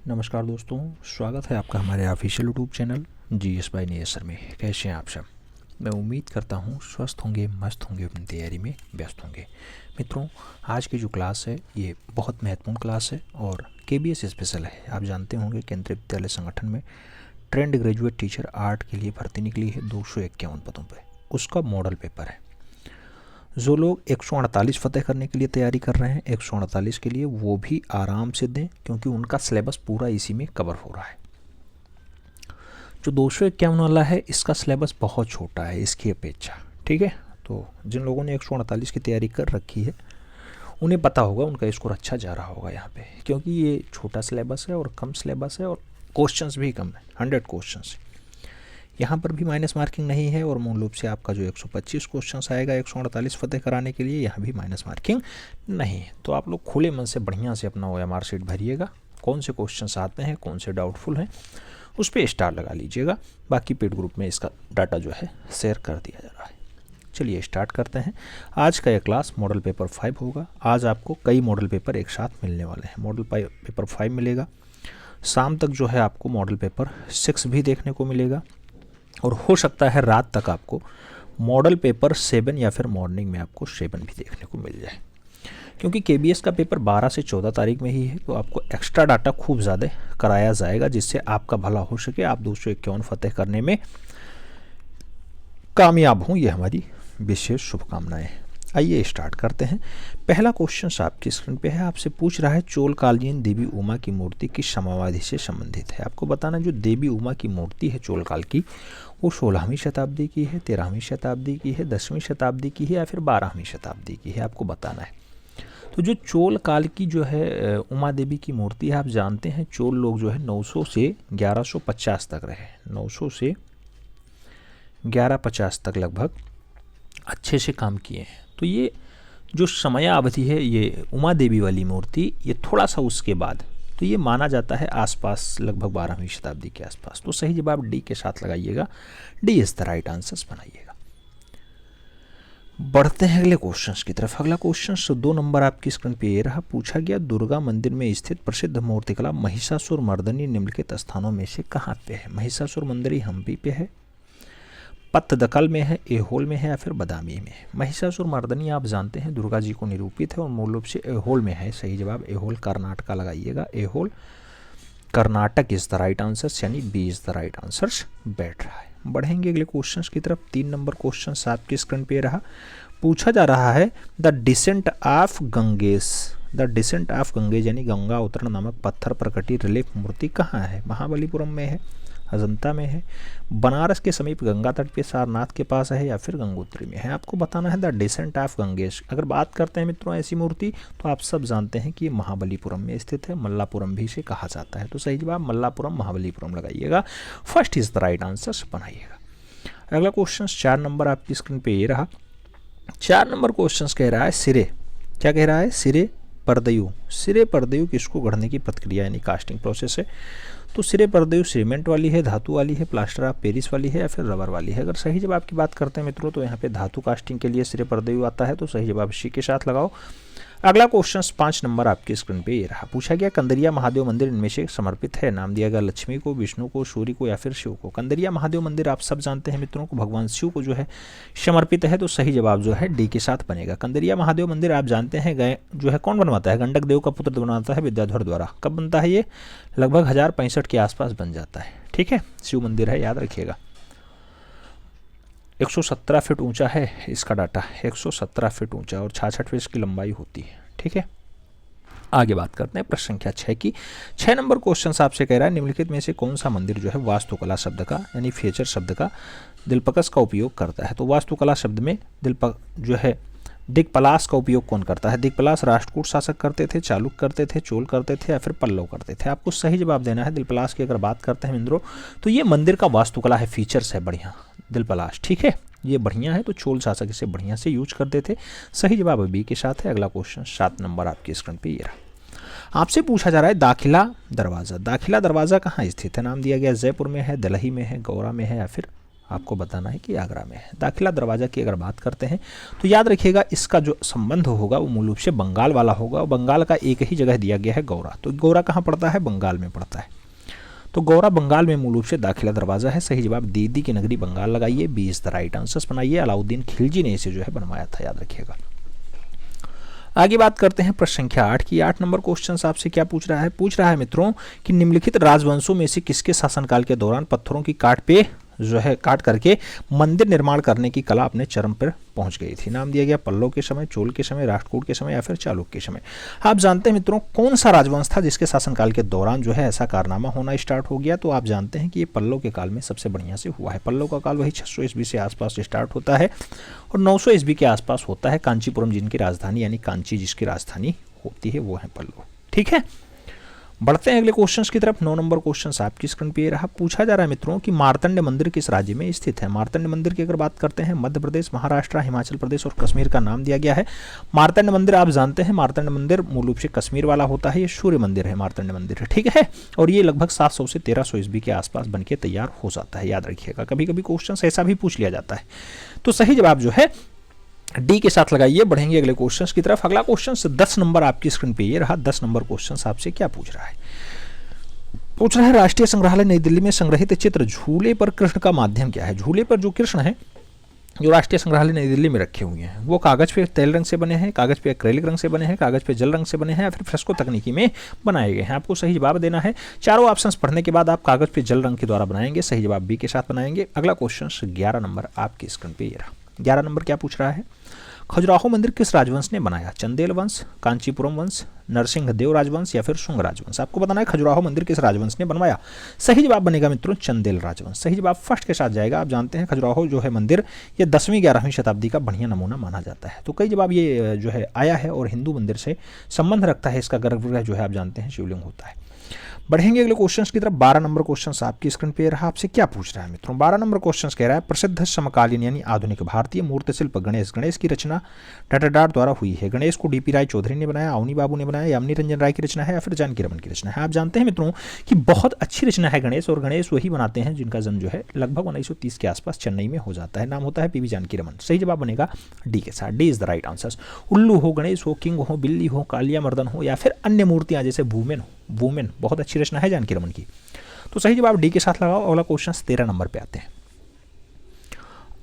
नमस्कार दोस्तों, स्वागत है आपका हमारे official YouTube channel GS by Nesar में। कैसे हैं आप सब? मैं उम्मीद करता हूं स्वस्थ होंगे, मस्त होंगे, अपनी तैयारी में व्यस्त होंगे। मित्रों, आज की जो क्लास है ये बहुत महत्वपूर्ण क्लास है और KBS स्पेशल है। आप जानते होंगे केंद्रीय विद्यालय संगठन में ट्रेंड ग्रेजुएट टीचर आर्ट के लिए भर्ती निकली है 251 पदों पर। उसका मॉडल पेपर है। जो लोग 148 फतेह करने के लिए तैयारी कर रहे हैं, 148 के लिए वो भी आराम से दें, क्योंकि उनका सिलेबस पूरा इसी में कवर हो रहा है। जो 251 वाला है इसका सिलेबस बहुत छोटा है इसकी अपेक्षा, ठीक है। तो जिन लोगों ने 148 की तैयारी कर रखी है उन्हें पता होगा, उनका स्कोर अच्छा जा रहा होगा यहाँ पे, क्योंकि ये छोटा सिलेबस है और कम सिलेबस है और क्वेश्चंस भी कम है, 100 क्वेश्चंस। यहाँ पर भी माइनस मार्किंग नहीं है और मूल रूप से आपका जो 125 क्वेश्चंस आएगा 148 फतेह कराने के लिए, यहाँ भी माइनस मार्किंग नहीं है। तो आप लोग खुले मन से बढ़िया से अपना OMR शीट भरिएगा, कौन से क्वेश्चंस आते हैं, कौन से डाउटफुल हैं, उस पर स्टार लगा लीजिएगा। बाकी पेड ग्रुप में इसका डाटा जो है शेयर कर दिया जा रहा है। चलिए स्टार्ट करते हैं। आज का यह क्लास मॉडल पेपर 5 होगा। आज आपको कई मॉडल पेपर एक साथ मिलने वाले हैं। मॉडल पेपर 5 मिलेगा, शाम तक जो है आपको मॉडल पेपर 6 भी देखने को मिलेगा और हो सकता है रात तक आपको मॉडल पेपर 7 या फिर मॉर्निंग में आपको 7 भी देखने को मिल जाए, क्योंकि KBS का पेपर 12 से 14 तारीख में ही है। तो आपको एक्स्ट्रा डाटा खूब ज़्यादा कराया जाएगा, जिससे आपका भला हो सके, आप 251 फतेह करने में कामयाब हों, ये हमारी विशेष शुभकामनाएं। आइए स्टार्ट करते हैं। पहला क्वेश्चन आपकी स्क्रीन पे है, आपसे पूछ रहा है चोल कालीन देवी उमा की मूर्ति किस समावधि से संबंधित है। आपको बताना जो देवी उमा की मूर्ति है चोल काल की, वो 16वीं शताब्दी की है, 13वीं शताब्दी की है, 10वीं शताब्दी की है या फिर 12वीं शताब्दी की है, आपको बताना है। तो जो चोल काल की जो है उमा देवी की मूर्ति है, आप जानते हैं चोल लोग जो है 900 से 1150 तक रहे, 900 से 1150 तक लगभग अच्छे से काम किए हैं। तो ये जो समय अवधि है ये उमा देवी वाली मूर्ति, ये थोड़ा सा उसके बाद, तो ये माना जाता है आसपास लगभग 12वीं शताब्दी के आसपास। तो सही जवाब डी के साथ लगाइएगा, D is the right answer बनाइएगा। बढ़ते हैं अगले क्वेश्चंस की तरफ। अगला क्वेश्चन 2 नंबर आपकी स्क्रीन पे ये रहा। पूछा गया दुर्गा मंदिर में स्थित प्रसिद्ध मूर्तिकला महिषासुर मर्दनी निम्नलिखित स्थानों में से कहाँ पे है। महिषासुर मंदिर हम्पी पे है, पत्तदकल में है, एहोल में है या फिर बदामी में है। महिषासुर मर्दनी आप जानते हैं दुर्गा जी को निरूपित है और मूल रूप से एहोल में है। सही जवाब एहोल कर्नाटका लगाइएगा, Aihole Karnataka is the right answer, यानी B is the right answer बैठ रहा है। बढ़ेंगे अगले क्वेश्चंस की तरफ। 3 नंबर क्वेश्चन आपकी स्क्रीन पे रहा। पूछा जा रहा है the descent of Gangesh, the descent of Ganges यानी गंगा उतरण नामक पत्थर पर कटी रिलीफ मूर्ति कहाँ है। महाबलीपुरम में है, अजंता में है, बनारस के समीप गंगा तट पे सारनाथ के पास है या फिर गंगोत्री में है। आपको बताना है द डिसेंट ऑफ गंगेश। अगर बात करते हैं मित्रों ऐसी मूर्ति, तो आप सब जानते हैं कि ये महाबलीपुरम में स्थित है, मल्लापुरम भी इसे कहा जाता है। तो सही जवाब मल्लापुरम महाबलीपुरम लगाइएगा, first is the right answer बनाइएगा। अगला क्वेश्चन 4 नंबर आपकी स्क्रीन पे ये रहा। 4 नंबर क्वेश्चन कह रहा है सिरे, क्या कह रहा है, सिरे परदयु। सिरे परदयु किसको गढ़ने की प्रक्रिया यानी कास्टिंग प्रोसेस है। तो सिरे परदयु सीमेंट वाली है, धातु वाली है, प्लास्टर ऑफ पेरिस वाली है या फिर रबर वाली है। अगर सही जवाब की बात करते हैं मित्रों, तो यहाँ पे धातु कास्टिंग के लिए सिरे परदयु आता है। तो सही जवाब सी के साथ लगाओ। अगला क्वेश्चन 5 नंबर आपकी स्क्रीन पे ये रहा। पूछा गया कंदरिया महादेव मंदिर इनमें से समर्पित है। नाम दिया गया लक्ष्मी को, विष्णु को, सूर्य को या फिर शिव को। कंदरिया महादेव मंदिर आप सब जानते हैं मित्रों को भगवान शिव को जो है समर्पित है। तो सही जवाब जो है डी के साथ बनेगा। कंदरिया महादेव मंदिर आप जानते हैं गए जो है कौन बनवाता है, गंडक देव का पुत्र बनवाता है विद्याधर द्वारा। कब बनता है ये, लगभग 1065 के आसपास बन जाता है, ठीक है। शिव मंदिर है, याद रखिएगा। 117 फीट ऊंचा है इसका डाटा, 117 फीट ऊंचा और 66 फीट की लंबाई होती है, ठीक है। आगे बात करते हैं प्रश्न संख्या 6 की। 6 नंबर क्वेश्चन आपसे कह रहा है निम्नलिखित में से कौन सा मंदिर जो है वास्तुकला शब्द का यानी फीचर शब्द का दिलपकस का उपयोग करता है। तो वास्तुकला शब्द में जो है दिक्पलाश का उपयोग कौन करता है। दिक्पलाश राष्ट्रकूट शासक करते थे, चालुक्य करते थे, चोल करते थे या फिर पल्लव करते थे। आपको सही जवाब देना है। दिलपलाश की अगर बात करते हैं मित्रों, तो ये मंदिर का वास्तुकला है, फीचर्स है बढ़िया दिलपलाश, ठीक है, ये बढ़िया है। तो चोल शासक इसे बढ़िया से यूज करते थे। सही जवाब बी के साथ है। अगला क्वेश्चन 7 नंबर आपकी स्क्रीन पे ये रहा। आपसे पूछा जा रहा है दाखिला दरवाज़ा। दाखिला दरवाज़ा कहाँ स्थित है। नाम दिया गया जयपुर में है, दिल्ली में है, गौरा में है या फिर आपको बताना है कि आगरा में है। दाखिला दरवाज़ा की अगर बात करते हैं तो याद रखिएगा इसका जो संबंध होगा वो मूल रूप से बंगाल वाला होगा, और बंगाल का एक ही जगह दिया गया है गौरा। तो गौरा कहाँ पड़ता है? बंगाल में पड़ता है। तो गौरा बंगाल में मूल रूप से दाखिला दरवाज़ा है। सही जवाब दीदी की नगरी बंगाल लगाइए, B is the right answer बनाइए। अलाउद्दीन खिलजी ने इसे जो है बनवाया था, याद रखिएगा। आगे बात करते हैं प्रश्न संख्या 8 की। 8 नंबर क्वेश्चन आपसे क्या पूछ रहा है? पूछ रहा है मित्रों कि निम्नलिखित राजवंशों में से किसके शासनकाल के दौरान पत्थरों की काट करके मंदिर निर्माण करने की कला अपने चरम पर पहुंच गई थी? नाम दिया गया पल्लव के समय, चोल के समय, राष्ट्रकूट के समय या फिर चालुक्य के समय। आप जानते हैं मित्रों कौन सा राजवंश था जिसके शासनकाल के दौरान जो है ऐसा कारनामा होना स्टार्ट हो गया? तो आप जानते हैं कि ये पल्लव के काल में सबसे बढ़िया से हुआ है। पल्लव का काल वही 600 ईस्वी से आसपास स्टार्ट होता है और 900 ईस्वी के आसपास होता है। कांचीपुरम जिनकी राजधानी यानी कांची जिसकी राजधानी होती है वो है पल्लव। ठीक है, बढ़ते हैं अगले क्वेश्चंस की तरफ। 9 नंबर क्वेश्चंस आपकी स्क्रीन पे रहा। पूछा जा रहा है मित्रों कि मार्तंड मंदिर किस राज्य में स्थित है? मार्तंड मंदिर की अगर बात करते हैं मध्य प्रदेश, महाराष्ट्र, हिमाचल प्रदेश और कश्मीर का नाम दिया गया है। मार्तंड मंदिर आप जानते हैं, मार्तंड मंदिर मूल रूप से कश्मीर वाला होता है। ये सूर्य मंदिर है, मार्तंड मंदिर, ठीक है। और ये लगभग 700 से 1300 ईस्वी के आसपास बनके तैयार हो जाता है, याद रखिएगा। कभी कभी क्वेश्चन ऐसा भी पूछ लिया जाता है। तो सही जवाब जो है डी के साथ लगाइए। बढ़ेंगे अगले क्वेश्चंस की तरफ। अगला क्वेश्चन 10 नंबर आपकी स्क्रीन पे ये रहा। 10 नंबर क्वेश्चन आपसे क्या पूछ रहा है? पूछ रहा है राष्ट्रीय संग्रहालय नई दिल्ली में संग्रहित चित्र झूले पर कृष्ण का माध्यम क्या है? झूले पर जो कृष्ण है जो राष्ट्रीय संग्रहालय नई दिल्ली में रखे हुए हैं वो कागज पे तेल रंग से बने हैं, कागज पे एक्रेलिक रंग से बने हैं, कागज पे जल रंग से बने हैं या फिर फ्रेस्को तकनीकी में बनाए गए हैं? आपको सही जवाब देना है। चारों ऑप्शंस पढ़ने के बाद आप कागज पे जल रंग के द्वारा बनाएंगे। सही जवाब बी के साथ बनाएंगे। अगला क्वेश्चन 11 नंबर आपकी स्क्रीन पे ये रहा। 11 नंबर क्या पूछ रहा है? खजुराहो मंदिर किस राजवंश ने बनाया? चंदेल वंश, कांचीपुरम वंश, नरसिंहदेव राजवंश या फिर शुंग राजवंश? आपको बताना है खजुराहो मंदिर किस राजवंश ने बनवाया। सही जवाब बनेगा मित्रों चंदेल राजवंश। सही जवाब फर्स्ट के साथ जाएगा। आप जानते हैं खजुराहो जो है मंदिर ये 10वीं-11वीं शताब्दी का बढ़िया नमूना माना जाता है। तो कई जवाब ये जो है आया है और हिंदू मंदिर से संबंध रखता है। इसका गर्भगृह जो है आप जानते हैं शिवलिंग होता है। बढ़ेंगे अगले क्वेश्चंस की तरफ। 12 नंबर क्वेश्चन आपकी स्क्रीन पे रहा। आपसे क्या पूछ रहा है मित्रों? 12 नंबर क्वेश्चन कह रहा है प्रसिद्ध समकालीन यानी आधुनिक भारतीय मूर्ति शिल्प गणेश की रचना टाटाडार द्वारा हुई है। गणेश को डीपी राय चौधरी ने बनाया, अवनी बाबू ने बनाया, यामिनी रंजन राय की रचना है या फिर जानकी रमन की रचना है? आप जानते हैं मित्रों कि बहुत अच्छी रचना है गणेश, और गणेश वही बनाते हैं जिनका जन्म जो है लगभग 1930 के आसपास चेन्नई में हो जाता है। नाम होता है पीवी जानकी रमन। सही जवाब बनेगा डी के साथ। D is the right answer. उल्लू हो, गणेश हो, किंग हो, बिल्ली हो, कालिया मर्दन हो या फिर अन्य मूर्तियां जैसे वुमेन बहुत अच्छी रचना है जानकी रमन की। तो सही जवाब डी के साथ लगाओ। अगला क्वेश्चन 13 नंबर पे आते हैं।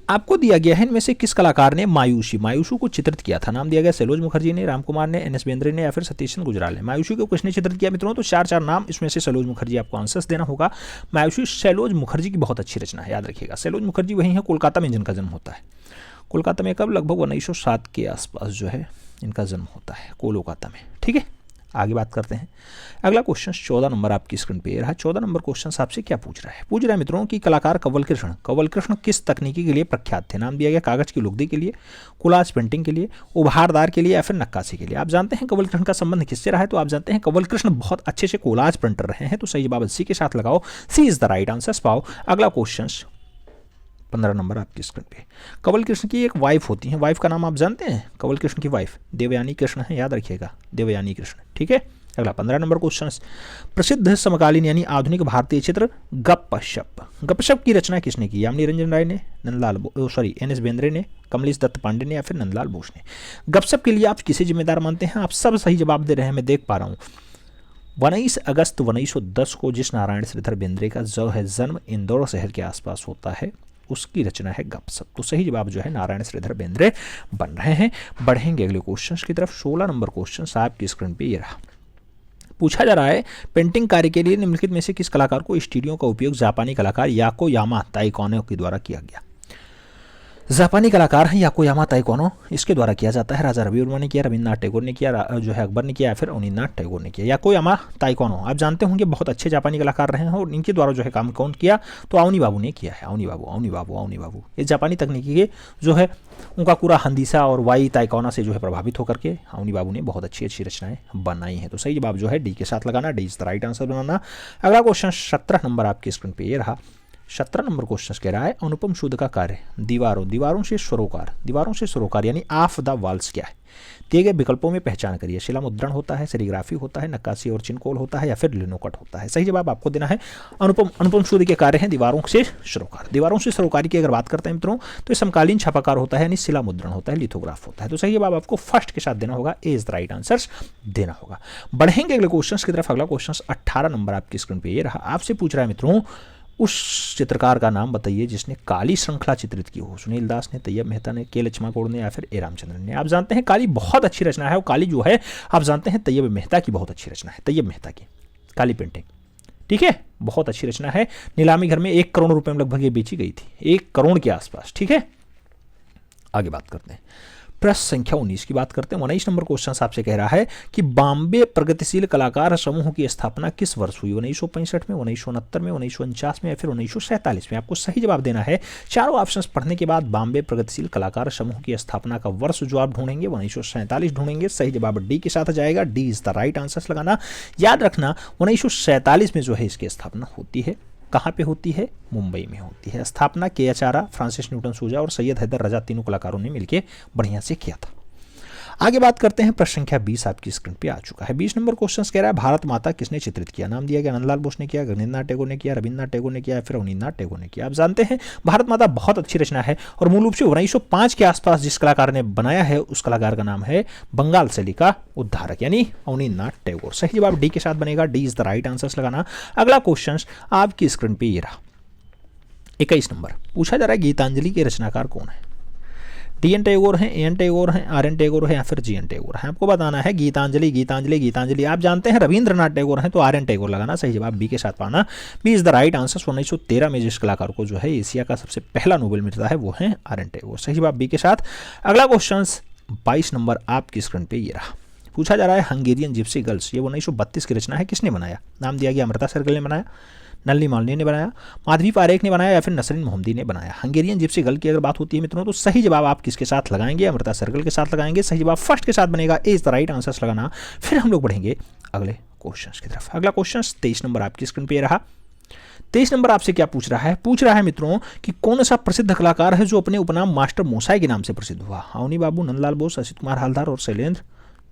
आपको दिया गया है इनमें से किस कलाकार ने मायूसी को चित्रित किया था? नाम दिया गया सैलोज मुखर्जी ने, रामकुमार ने, एन एस बेंद्रे ने या फिर सतीश चंद्र गुजराल ने? मायूसी को किसने चित्रित किया मित्रों? तो 4 नाम, इसमें से सैलोज मुखर्जी आपको आंसर्स देना होगा। मायूसी सैलोज मुखर्जी की बहुत अच्छी रचना है, याद रखिएगा। सैलोज मुखर्जी वही है कोलकाता में जिनका जन्म होता है। कोलकाता में कब? लगभग 1907 के आसपास जो है इनका जन्म होता है कोलकाता में, ठीक है। आगे बात करते हैं। अगला क्वेश्चन 14 नंबर आपकी स्क्रीन पे रहा। 14 नंबर क्वेश्चन आपसे क्या पूछ रहा है? पूछ रहा है मित्रों कि कलाकार कंवल कृष्ण किस तकनीकी के लिए प्रख्यात थे? नाम दिया गया कागज की लुगदी के लिए, कोलाज पेंटिंग के लिए, उपहारदार के लिए या फिर नक्काशी के लिए? आप जानते हैं कंवल कृष्ण का संबंध किससे रहा है? तो आप जानते हैं कंवल कृष्ण बहुत अच्छे से कोलाज पेंटर रहे हैं। तो सही जवाब सी के साथ लगाओ। सी इज द राइट आंसर पाओ। अगला क्वेश्चन 15 नंबर आपकी स्क्रीन पे। कंवल कृष्ण की एक वाइफ होती है, वाइफ का नाम आप जानते हैं? कंवल कृष्ण की वाइफ देवयानी कृष्ण है, याद रखिएगा देवयानी कृष्ण, ठीक है। अगला 15 नंबर क्वेश्चन प्रसिद्ध समकालीन यानी आधुनिक भारतीय चित्र गपशप की रचना किसने की? यामिनी रंजन राय ने, एन एस बेंद्रे ने, कमलेश दत्त पांडे ने या फिर नंदलाल बोस ने? गपशप के लिए आप किसे जिम्मेदार मानते हैं? आप सब सही जवाब दे रहे हैं, मैं देख पा रहा हूँ। 19 अगस्त 1910 को जिस नारायण श्रीधर बेंद्रे का जो है जन्म इंदौर शहर के आसपास होता है उसकी रचना है गपशप। तो सही जवाब जो है नारायण श्रीधर बेंद्रे बन रहे हैं। बढ़ेंगे अगले क्वेश्चन की तरफ। 16 नंबर क्वेश्चन आपकी स्क्रीन पे ये रहा। पूछा जा रहा है पेंटिंग कार्य के लिए निम्नलिखित में से किस कलाकार को स्टूडियो का उपयोग जापानी कलाकार याकोयामा ताइकानो के द्वारा किया गया? जापानी कलाकार हैं याकोयामा ताइकानो, इसके द्वारा किया जाता है। राजा रवि वर्मा ने किया, रविन्द्रनाथ टैगोर ने किया, जो है अकबर ने किया या फिर अवनीनाथ टैगोर ने किया। याकोयामा ताइकानो आप जानते होंगे बहुत अच्छे जापानी कलाकार रहे हैं और इनके द्वारा जो है काम कौन किया? तो अवनी बाबू ने किया है। अवनी बाबू ये जापानी तकनीकी के जो है उनका पूरा हंदीसा और वाई ताइकाना से जो है प्रभावित होकर के अवनी बाबू ने बहुत अच्छी रचनाएं बनाई हैं। तो सही जवाब जो है डी के साथ लगाना, D is the right answer बनाना। अगला क्वेश्चन 17 नंबर आपकी स्क्रीन पे ये रहा। 17 नंबर क्वेश्चन कह रहा है अनुपम सूद का कार्य दीवारों से सरोकार यानी ऑफ द वॉल्स क्या है। दिए गए विकल्पों में पहचान करिए। शिला मुद्रण होता है, सेरिग्राफी होता है, नक्काशी और चिनकोल होता है या फिर लिनोकट होता है। सही जवाब आपको देना है अनुपम सूद के कार्य हैं दीवारों से सरोकार। दीवारों से सरोकारी की अगर बात करते हैं मित्रों तो समकालीन छापाकार होता है यानी शिला मुद्रण होता है, लिथोग्राफ होता है। तो सही जवाब आपको फर्स्ट के साथ देना होगा, ए इज द राइट आंसर देना होगा। बढ़ेंगे अगले क्वेश्चन की तरफ। अगला क्वेश्चन 18 नंबर आपकी स्क्रीन पर ये रहा। आपसे पूछ रहा है मित्रों उस चित्रकार का नाम बताइए जिसने काली श्रृंखला चित्रित की हो। सुनील दास ने, तैयब मेहता ने, के लक्ष्माकोड़ ने या फिर ए रामचंद्रन ने। आप जानते हैं काली बहुत अच्छी रचना है और काली जो है आप जानते हैं तैयब मेहता की बहुत अच्छी रचना है, तैयब मेहता की काली पेंटिंग, ठीक है, बहुत अच्छी रचना है। नीलामी घर में 1 करोड़ रुपए में लगभग ये बेची गई थी, 1 करोड़ के आसपास, ठीक है। आगे बात करते हैं, प्रश्न संख्या 19 की बात करते हैं। 19 नंबर क्वेश्चन आपसे कह रहा है कि बॉम्बे प्रगतिशील कलाकार समूह की स्थापना किस वर्ष हुई। 1965 में, 1969 में, 1949 में या फिर 1947 में। आपको सही जवाब देना है। चारों ऑप्शंस पढ़ने के बाद बॉम्बे प्रगतिशील कलाकार समूह की स्थापना का वर्ष जो आप ढूंढेंगे 1947 ढूंढेंगे। सही जवाब डी के साथ जाएगा, D is the right answer लगाना। याद रखना 1947 में जो है इसकी स्थापना होती है। कहाँ पे होती है? मुंबई में होती है। स्थापना के.एच. आरा, फ्रांसिस न्यूटन सूजा और सैयद हैदर रजा तीनों कलाकारों ने मिलकर बढ़िया से किया था। आगे बात करते हैं, प्रश्न संख्या 20 आपकी स्क्रीन पे आ चुका है। 20 नंबर क्वेश्चन कह रहा है भारत माता किसने चित्रित किया। नाम दिया गया नंदलाल बोस ने किया, गगनेंद्रनाथ टैगोर ने किया, रविन्द्रनाथ टैगोर ने किया या फिर अवनींद्रनाथ टैगोर ने किया। आप जानते हैं भारत माता बहुत अच्छी रचना है और मूल रूप से 1905 के आसपास जिस कलाकार ने बनाया है उस कलाकार का नाम है बंगाल शैली का उद्धारक यानी अवनींद्रनाथ टैगोर। सही जवाब डी के साथ बनेगा, D is the right answer लगाना। अगला क्वेश्चन आपकी स्क्रीन पे ये रहा। 21 नंबर पूछा जा रहा है गीतांजलि के रचनाकार कौन है। टी.एन. टैगोर हैं, ए.एन. टैगोर हैं, आर.एन. टैगोर हैं या फिर जी.एन. टैगोर हैं। आपको बताना है गीतांजलि गीतांजलि गीतांजलि। आप जानते हैं रविंद्रनाथ टैगोर हैं तो आर.एन. टैगोर लगाना। सही जवाब बी के साथ पाना, B is the right answer. 1913 में जिस कलाकार को जो है एशिया का सबसे पहला नोबेल मिलता है वो है आर.एन. टैगोर। सही जवाब बी के साथ। अगला क्वेश्चन 22 नंबर आपकी स्क्रीन पे ये रहा। पूछा जा रहा है हंगेरियन जिप्सी गर्ल्स, ये 1932 की रचना है, किसने बनाया। नाम दिया गया अमृता सहगल ने बनाया, नलिनी मालनी ने बनाया, माधवी पारेख ने बनाया या फिर नसरीन मोहम्मदी ने बनाया। हंगेरियन जिप्सी गर्ल की अगर बात होती है मित्रों तो सही जवाब आप किसके साथ लगाएंगे, अमृता सहगल के साथ लगाएंगे। सही जवाब फर्स्ट के साथ बनेगा, ए इज द राइट आंसर लगाना। फिर हम लोग बढ़ेंगे अगले क्वेश्चन की तरफ। अगला क्वेश्चन 23 नंबर आपकी स्क्रीन पे रहा। 23 नंबर आपसे क्या पूछ रहा है? पूछ रहा है मित्रों कि कौन सा प्रसिद्ध कलाकार है जो अपने उपनाम मास्टर मोसाई के नाम से प्रसिद्ध हुआ। अवनी बाबू, नंदलाल बोस, असित कुमार हालदार और शैलेंद्र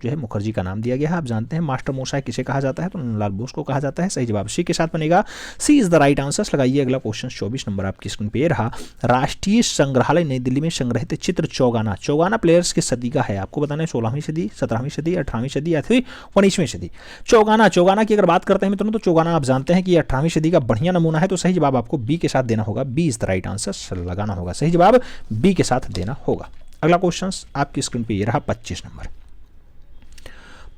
जो है मुखर्जी का नाम दिया गया है। आप जानते हैं मास्टर मोसाई किसे कहा जाता है तो नंदलाल बोस को कहा जाता है। सही जवाब सी के साथ बनेगा, सी इज द राइट आंसर लगाइए। अगला क्वेश्चन 24 नंबर आपकी स्क्रीन पे रहा। राष्ट्रीय संग्रहालय नई दिल्ली में संग्रहित चित्र चौगाना प्लेयर्स की सदी का है। आपको बताना है 16वीं सदी, 17वीं सदी, 18वीं सदी या फिर 19वीं सदी। चौगाना की अगर बात करते हैं मित्रों तो चौगाना आप जानते हैं कि 18वीं सदी का बढ़िया नमूना है। तो सही जवाब आपको बी के साथ देना होगा, B is the right answer लगाना होगा। सही जवाब बी के साथ देना होगा। अगला क्वेश्चन आपकी स्क्रीन पे ये रहा 25 नंबर।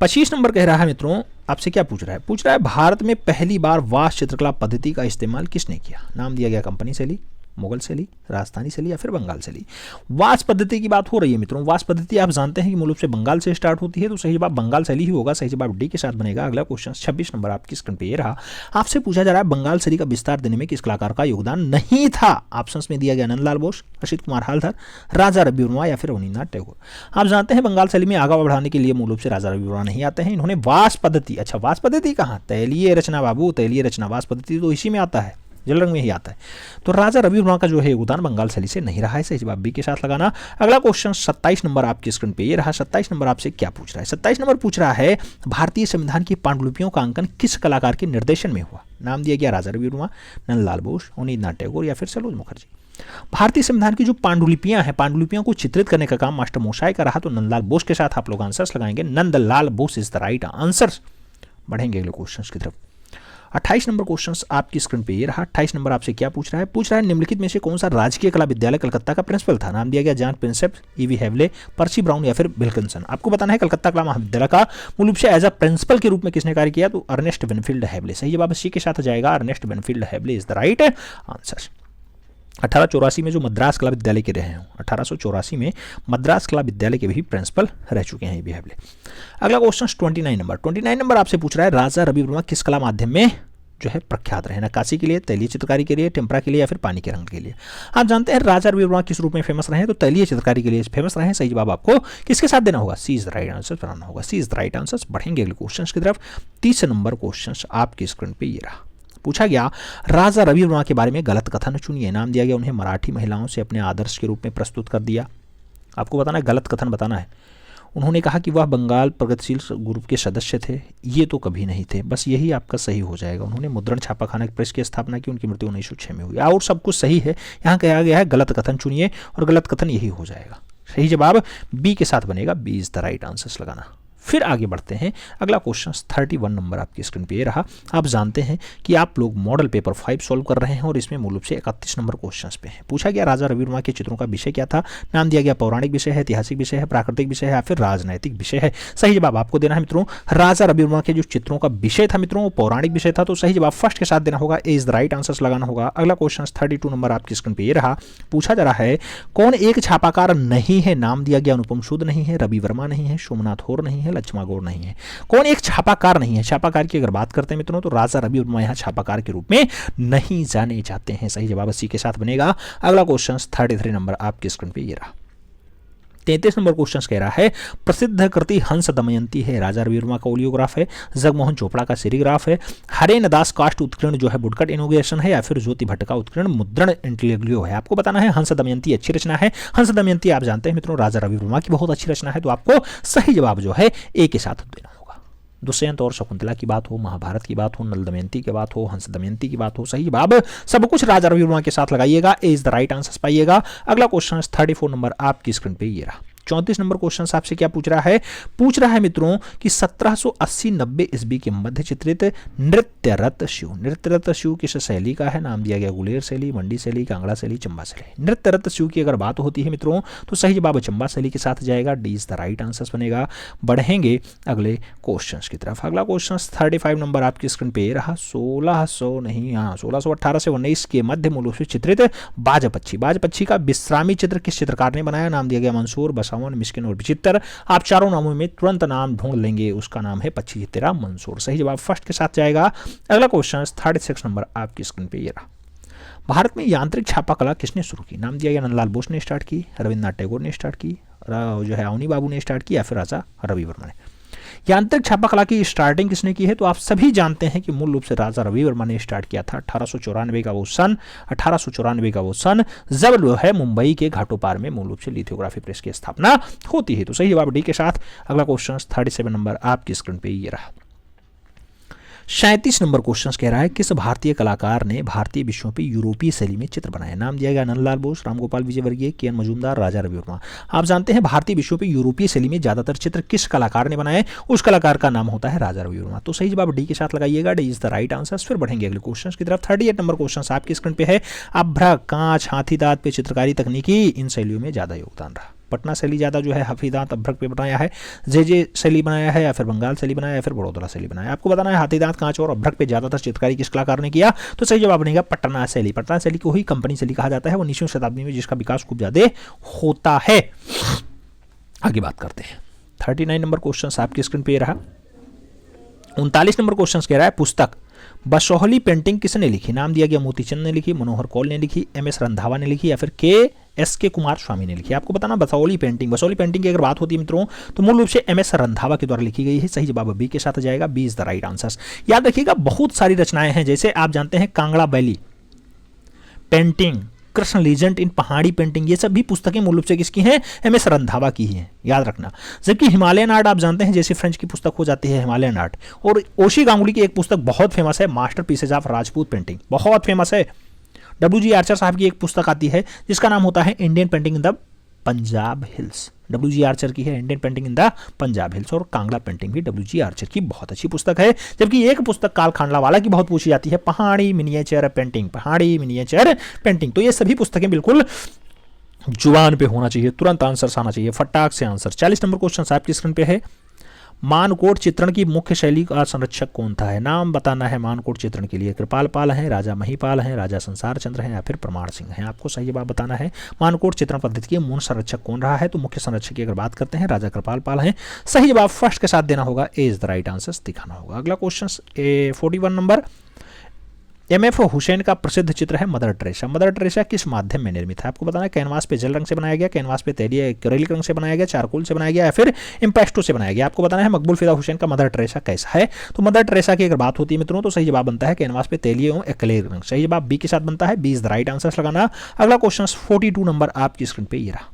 25 नंबर कह रहा है मित्रों आपसे क्या पूछ रहा है? पूछ रहा है भारत में पहली बार वास्तु चित्रकला पद्धति का इस्तेमाल किसने किया। नाम दिया गया कंपनी शैली, मुगल शैली, राजस्थानी शैली या फिर बंगाल शैली। वास्तु पद्धति की बात हो रही है मित्रों। वास्तु पद्धति आप जानते हैं कि मूल रूप से बंगाल से स्टार्ट होती है तो सही जवाब बंगाल शैली ही होगा। सही जवाब डी के साथ बनेगा। अगला क्वेश्चन 26 नंबर आपकी स्क्रीन पे ये रहा। आपसे पूछा जा रहा है बंगाल शैली का विस्तार देने में किस कलाकार का योगदान नहीं था। ऑप्शंस में दिया गया नंदलाल बोस, असित कुमार हालदार, राजा रवि वर्मा या फिर अवनींद्रनाथ टैगोर। आप जानते हैं बंगाल शैली में आगे बढ़ाने के लिए मूल रूप से राजा रवि वर्मा नहीं आते हैं। इन्होंने वास्तु पद्धति, अच्छा वास्तु पद्धति कहाँ, तैलीय रचना बाबू, तैलीय रचना वास्तु पद्धति तो इसी में आता है, जल रंग में ही आता है। तो राजा रवि वर्मा का जो है योगदान बंगाल शैली से नहीं रहा है। सही जवाब बी के साथ लगाना। अगला क्वेश्चन 27 नंबर आपकी स्क्रीन पे ये रहा। 27 नंबर आपसे क्या पूछ रहा है? 27 नंबर पूछ रहा है भारतीय संविधान की पांडुलिपियों का अंकन किस कलाकार के निर्देशन में हुआ। नाम दिया गया राजा रवि वर्मा, नंदलाल बोस, अवनींद्रनाथ टैगोर या फिर सरोज मुखर्जी। भारतीय संविधान की जो पांडुलिपियां हैं, पांडुलिपियों को चित्रित करने का काम मास्टर मोसाई का रहा। तो नंदलाल बोस के साथ आप लोग आंसर्स लगाएंगे। Nandlal Bose is the right answer. बढ़ेंगे अगले क्वेश्चन की तरफ। 28 नंबर क्वेश्चन आपकी स्क्रीन पे ये रहा। 28 नंबर आपसे क्या पूछ रहा है? पूछ रहा है निम्नलिखित में से कौन सा राजकीय कला विद्यालय कलकत्ता का प्रिंसिपल था। नाम दिया गया John Prinsep, E V Havell, Percy Brown या फिर विल्किंसन। आपको बताना है कलकत्ता कला महाविद्यालय का मूल रूप से एज अ प्रिंसिपल के रूप में किसने कार्य किया। तो अर्नेस्ट बेनफील्ड हेवले। सही जवाब सी के साथ जाएगा, Ernest Benfield Havell is the right answer. 1884 में जो मद्रास कला विद्यालय के रहे हैं, 1884 में मद्रास कला विद्यालय के भी प्रिंसिपल रह चुके हैं ईवी हेवले। अगला क्वेश्चन 29 नंबर आपसे पूछ रहा है राजा रवि वर्मा किस कला माध्यम में जो है प्रख्यात रहे। नक्काशी के लिए, तैलीय चित्रकारी के लिए, टेम्परा के लिए या फिर पानी के रंग के लिए। आप जानते हैं राजा रवि वर्मा किस रूप में फेमस रहे। तो तैलीय चित्रकारी के लिए फेमस रहे। सही जवाब आपको किसके साथ देना होगा, सी इज द राइट आंसर बनाना होगा, सी इज द राइट आंसर। बढ़ेंगे अगले क्वेश्चन की तरफ। 30 नंबर क्वेश्चन आपकी स्क्रीन पे ये रहा। पूछा गया राजा रवि वर्मा के बारे में गलत कथन चुनिए। नाम दिया गया उन्हें मराठी महिलाओं से अपने आदर्श के रूप में प्रस्तुत कर दिया। आपको बताना है, गलत कथन बताना है। उन्होंने कहा कि वह बंगाल प्रगतिशील ग्रुप के सदस्य थे, ये तो कभी नहीं थे। बस यही आपका सही हो जाएगा। उन्होंने मुद्रण छापाखाना प्रेस की स्थापना की, उनकी मृत्यु 1906 में हुई। और सब कुछ सही है। यहाँ कहा गया है गलत कथन चुनिए और गलत कथन यही हो जाएगा। सही जवाब बी के साथ बनेगा। B is the right answer लगाना। फिर आगे बढ़ते हैं। अगला क्वेश्चन 31 नंबर आपकी स्क्रीन पे ये रहा। आप जानते हैं कि आप लोग मॉडल पेपर 5 सॉल्व कर रहे हैं और इसमें मूल रूप से 31 नंबर क्वेश्चंस पे हैं। पूछा गया राजा रवि वर्मा के चित्रों का विषय क्या था। नाम दिया गया पौराणिक विषय है, ऐतिहासिक विषय है, प्राकृतिक विषय है या फिर राजनैतिक विषय है। सही जवाब आपको देना है मित्रों, राजा रवि वर्मा के जो चित्रों का विषय था मित्रों वो पौराणिक विषय था। तो सही जवाब फर्स्ट के साथ देना होगा। ए इज द राइट आंसर लगाना होगा। अगला क्वेश्चन 32 नंबर आपकी स्क्रीन पे ये रहा। पूछा जा रहा है कौन एक छापाकार नहीं है। नाम दिया गया अनुपम सूद नहीं है, रवि वर्मा नहीं है, सोमनाथ होर नहीं है, लक्ष्मा गौड़ नहीं है। कौन एक छापाकार नहीं है। छापाकार की अगर बात करते हैं मित्रों तो राजा रवि वर्मा यहां छापाकार के रूप में नहीं जाने जाते हैं। सही जवाब सी के साथ बनेगा। अगला क्वेश्चन 33 नंबर आपकी स्क्रीन पे ये रहा। 33 नंबर क्वेश्चन कह रहा है प्रसिद्ध कृति हंस दमयंती है। राजा रवि वर्मा का ओलियोग्राफ है, जगमोहन चोपड़ा का सीरीग्राफ है, हरेन दास काष्ठ उत्कीर्ण जो है वुडकट इनोग्रेशन है या फिर ज्योति भट्ट का उत्कीर्ण मुद्रण इंटेलेग्लियो है। आपको बताना है हंस दमयंती अच्छी रचना है। हंस दमयंती आप जानते हैं मित्रों राजा रवि वर्मा की बहुत अच्छी रचना है। तो आपको सही जवाब जो है ए के साथ देना होगा। दुष्यंत और शकुंतला की बात हो, महाभारत की बात हो, नल दमयंती की बात हो, हंस दमयंती की बात हो, सही जवाब सब कुछ राजा रवि वर्मा के साथ लगाइएगा। ए इज द राइट आंसर पाइएगा। अगला क्वेश्चन 34 नंबर आपकी स्क्रीन पे ये रहा। 34 नंबर क्वेश्चन आपसे क्या पूछ रहा है। पूछ रहा है मित्रों कि 1780-90 ईस्वी के मध्य चित्रित नृत्य रत शिव। नृत्य रत शिव किस शैली का है। नाम दिया गया गुलेर शैली, मंडी शैली, कांगड़ा शैली, चंबा शैली। नृत्य रत शिव की अगर बात होती है मित्रों तो सही जवाब चंबा शैली के साथ जाएगा। D is the right answer बनेगा। बढ़ेंगे अगले क्वेश्चन की तरफ। अगला क्वेश्चन 35 नंबर आपकी स्क्रीन पे रहा। 1618 से 19 के मध्य मूल रूप से चित्रित बाजपक्षी। बाजपक्षी का विश्रामी चित्र किस चित्रकार ने बनाया। नाम दिया गया मंसूर, बसावन, मिस्किन और विचित्र। आप चारों नामों में तुरंत नाम ढूंढ लेंगे, उसका नाम है पक्षी चित्रा मंसूर। सही जवाब फर्स्ट के साथ जाएगा। अगला क्वेश्चन 36 नंबर आपकी स्क्रीन पे ये रहा। भारत में यांत्रिक छापा कला किसने शुरू की। नाम दिया गया नंदलाल बोस ने स्टार्ट की, रविन्द्रनाथ टैगोर ने स्टार्ट की, जो है अवनी बाबू ने स्टार्ट की या फिर राजा रवि वर्मा ने। यांत्रिक छापा कला की स्टार्टिंग किसने की है तो आप सभी जानते हैं कि मूल रूप से राजा रवि वर्मा ने स्टार्ट किया था। 1894 का वो सन जब जो है मुंबई के घाटों पार में मूल रूप से लिथोग्राफी प्रेस की स्थापना होती है। तो सही जवाब डी के साथ। अगला क्वेश्चन 37 नंबर आपकी स्क्रीन पे ये रहा। 37 नंबर क्वेश्चन कह रहा है किस भारतीय कलाकार ने भारतीय विषयों पर यूरोपीय शैली में चित्र बनाए। नाम दिया गया नंदलाल बोस, रामगोपाल विजयवर्गीय, के एन मजूमदार, राजा रवि वर्मा। आप जानते हैं भारतीय विषयों पर यूरोपीय शैली में ज्यादातर चित्र किस कलाकार ने बनाए। उस कलाकार का नाम होता है राजा रवि वर्मा। तो सही जवाब डी के साथ लगाइएगा। D is the right answer. फिर बढ़ेंगे अगले क्वेश्चन की तरफ। 38 नंबर क्वेश्चन आपकी स्क्रीन पे है। अभ्रक, कांच, हाथी दांत पे चित्रकारी तकनीकी इन शैलियों में ज्यादा योगदान रहा। पटना शैली ज़्यादा जो है हाथीदांत अभ्रक पे बनाया है, जे शैली बनाया है या फिर बंगाल शैली बनाया है या फिर बड़ौदा शैली बनाया है। आपको बताना है हाथीदांत, कांच और अभ्रक पे ज़्यादातर चित्रकारी किस कलाकार ने किया। तो सही जवाब बनेगा पटना शैली। पटना शैली को ही कंपनी शैली कहा जाता है। वो 19वीं शताब्दी में जिसका विकास खूब ज़्यादा होता है। आगे बात करते हैं। 39 नंबर क्वेश्चन आपकी स्क्रीन पे रहा। 39 नंबर क्वेश्चन कह रहा है पुस्तक बसोहली पेंटिंग किसने लिखी। नाम दिया गया मोतीचंद ने लिखी, मनोहर कौल ने लिखी, एम.एस. रंधावा ने लिखी या फिर के कुमार स्वामी ने लिखी। आपको बताना बसोहली पेंटिंग की अगर बात होती है मित्रों तो मूल रूप से एम.एस. रंधावा के द्वारा लिखी गई है। सही जवाब बी के साथ जाएगा। B is the right answer. याद रखिएगा बहुत सारी रचनाएं हैं, जैसे आप जानते हैं कांगड़ा बैली पेंटिंग, कृष्ण लीजेंड इन पहाड़ी पेंटिंग, ये सब भी पुस्तकें मूल रूप से किसकी हैं, एम.एस. रंधावा की ही हैं, याद रखना। जबकि हिमालयन आर्ट आप जानते हैं जैसे फ्रेंच की पुस्तक हो जाती है हिमालयन आर्ट। और ओशी गांगुली की एक पुस्तक बहुत फेमस है, master pieces of Rajput painting, बहुत फेमस है। डब्ल्यू.जी. आर्चर साहब की एक पुस्तक आती है जिसका नाम होता है Indian painting in the Punjab hills. W G. Archer की है Indian painting in the Punjab hills. और कांगड़ा पेंटिंग भी डब्ल्यू.जी. आर्चर की बहुत अच्छी पुस्तक है। जबकि एक पुस्तक काल खांडलावाला की बहुत पूछी जाती है, पहाड़ी मिनिएचर पेंटिंग। तो ये सभी पुस्तकें बिल्कुल जुबान पे होना चाहिए, तुरंत आंसर आना चाहिए, फटाक से आंसर। 40 नंबर क्वेश्चन आपकी स्क्रीन पे है। मानकोट चित्रण की मुख्य शैली का संरक्षक कौन था है। नाम बताना है मानकोट चित्रण के लिए। कृपाल पाल हैं, राजा महिपाल हैं, राजा संसार चंद्र हैं या फिर प्रमाण सिंह हैं। आपको सही जवाब बताना है मानकोट चित्रण पद्धति के मूल संरक्षक कौन रहा है। तो मुख्य संरक्षक की अगर बात करते हैं राजा कृपाल पाल हैं। सही जवाब फर्स्ट के साथ देना होगा। ए इज द राइट आंसर दिखाना होगा। अगला क्वेश्चन 41 नंबर एम.एफ. हुसैन का प्रसिद्ध चित्र है मदर टेरेसा। मदर टेरेसा किस माध्यम में निर्मित है? आपको बताना है कैनवास पे जल रंग से बनाया गया, कैनवास पे तैलीय एक्रेलिक रंग से बनाया गया, चारकोल से बनाया गया या फिर इम्पेस्टो से बनाया गया। आपको बताना है मकबूल फिदा हुसैन का मदर टेरेसा कैसा है। तो मदर टेरेसा की अगर बात होती है मित्रों तो सही जवाब बनता है कैनवास पे तैलीय एवं एक्रेलिक रंग। सही जवाब बी के साथ बनता है, B is the right answer लगाना। अगला क्वेश्चन 42 नंबर आपकी स्क्रीन पे ये रहा।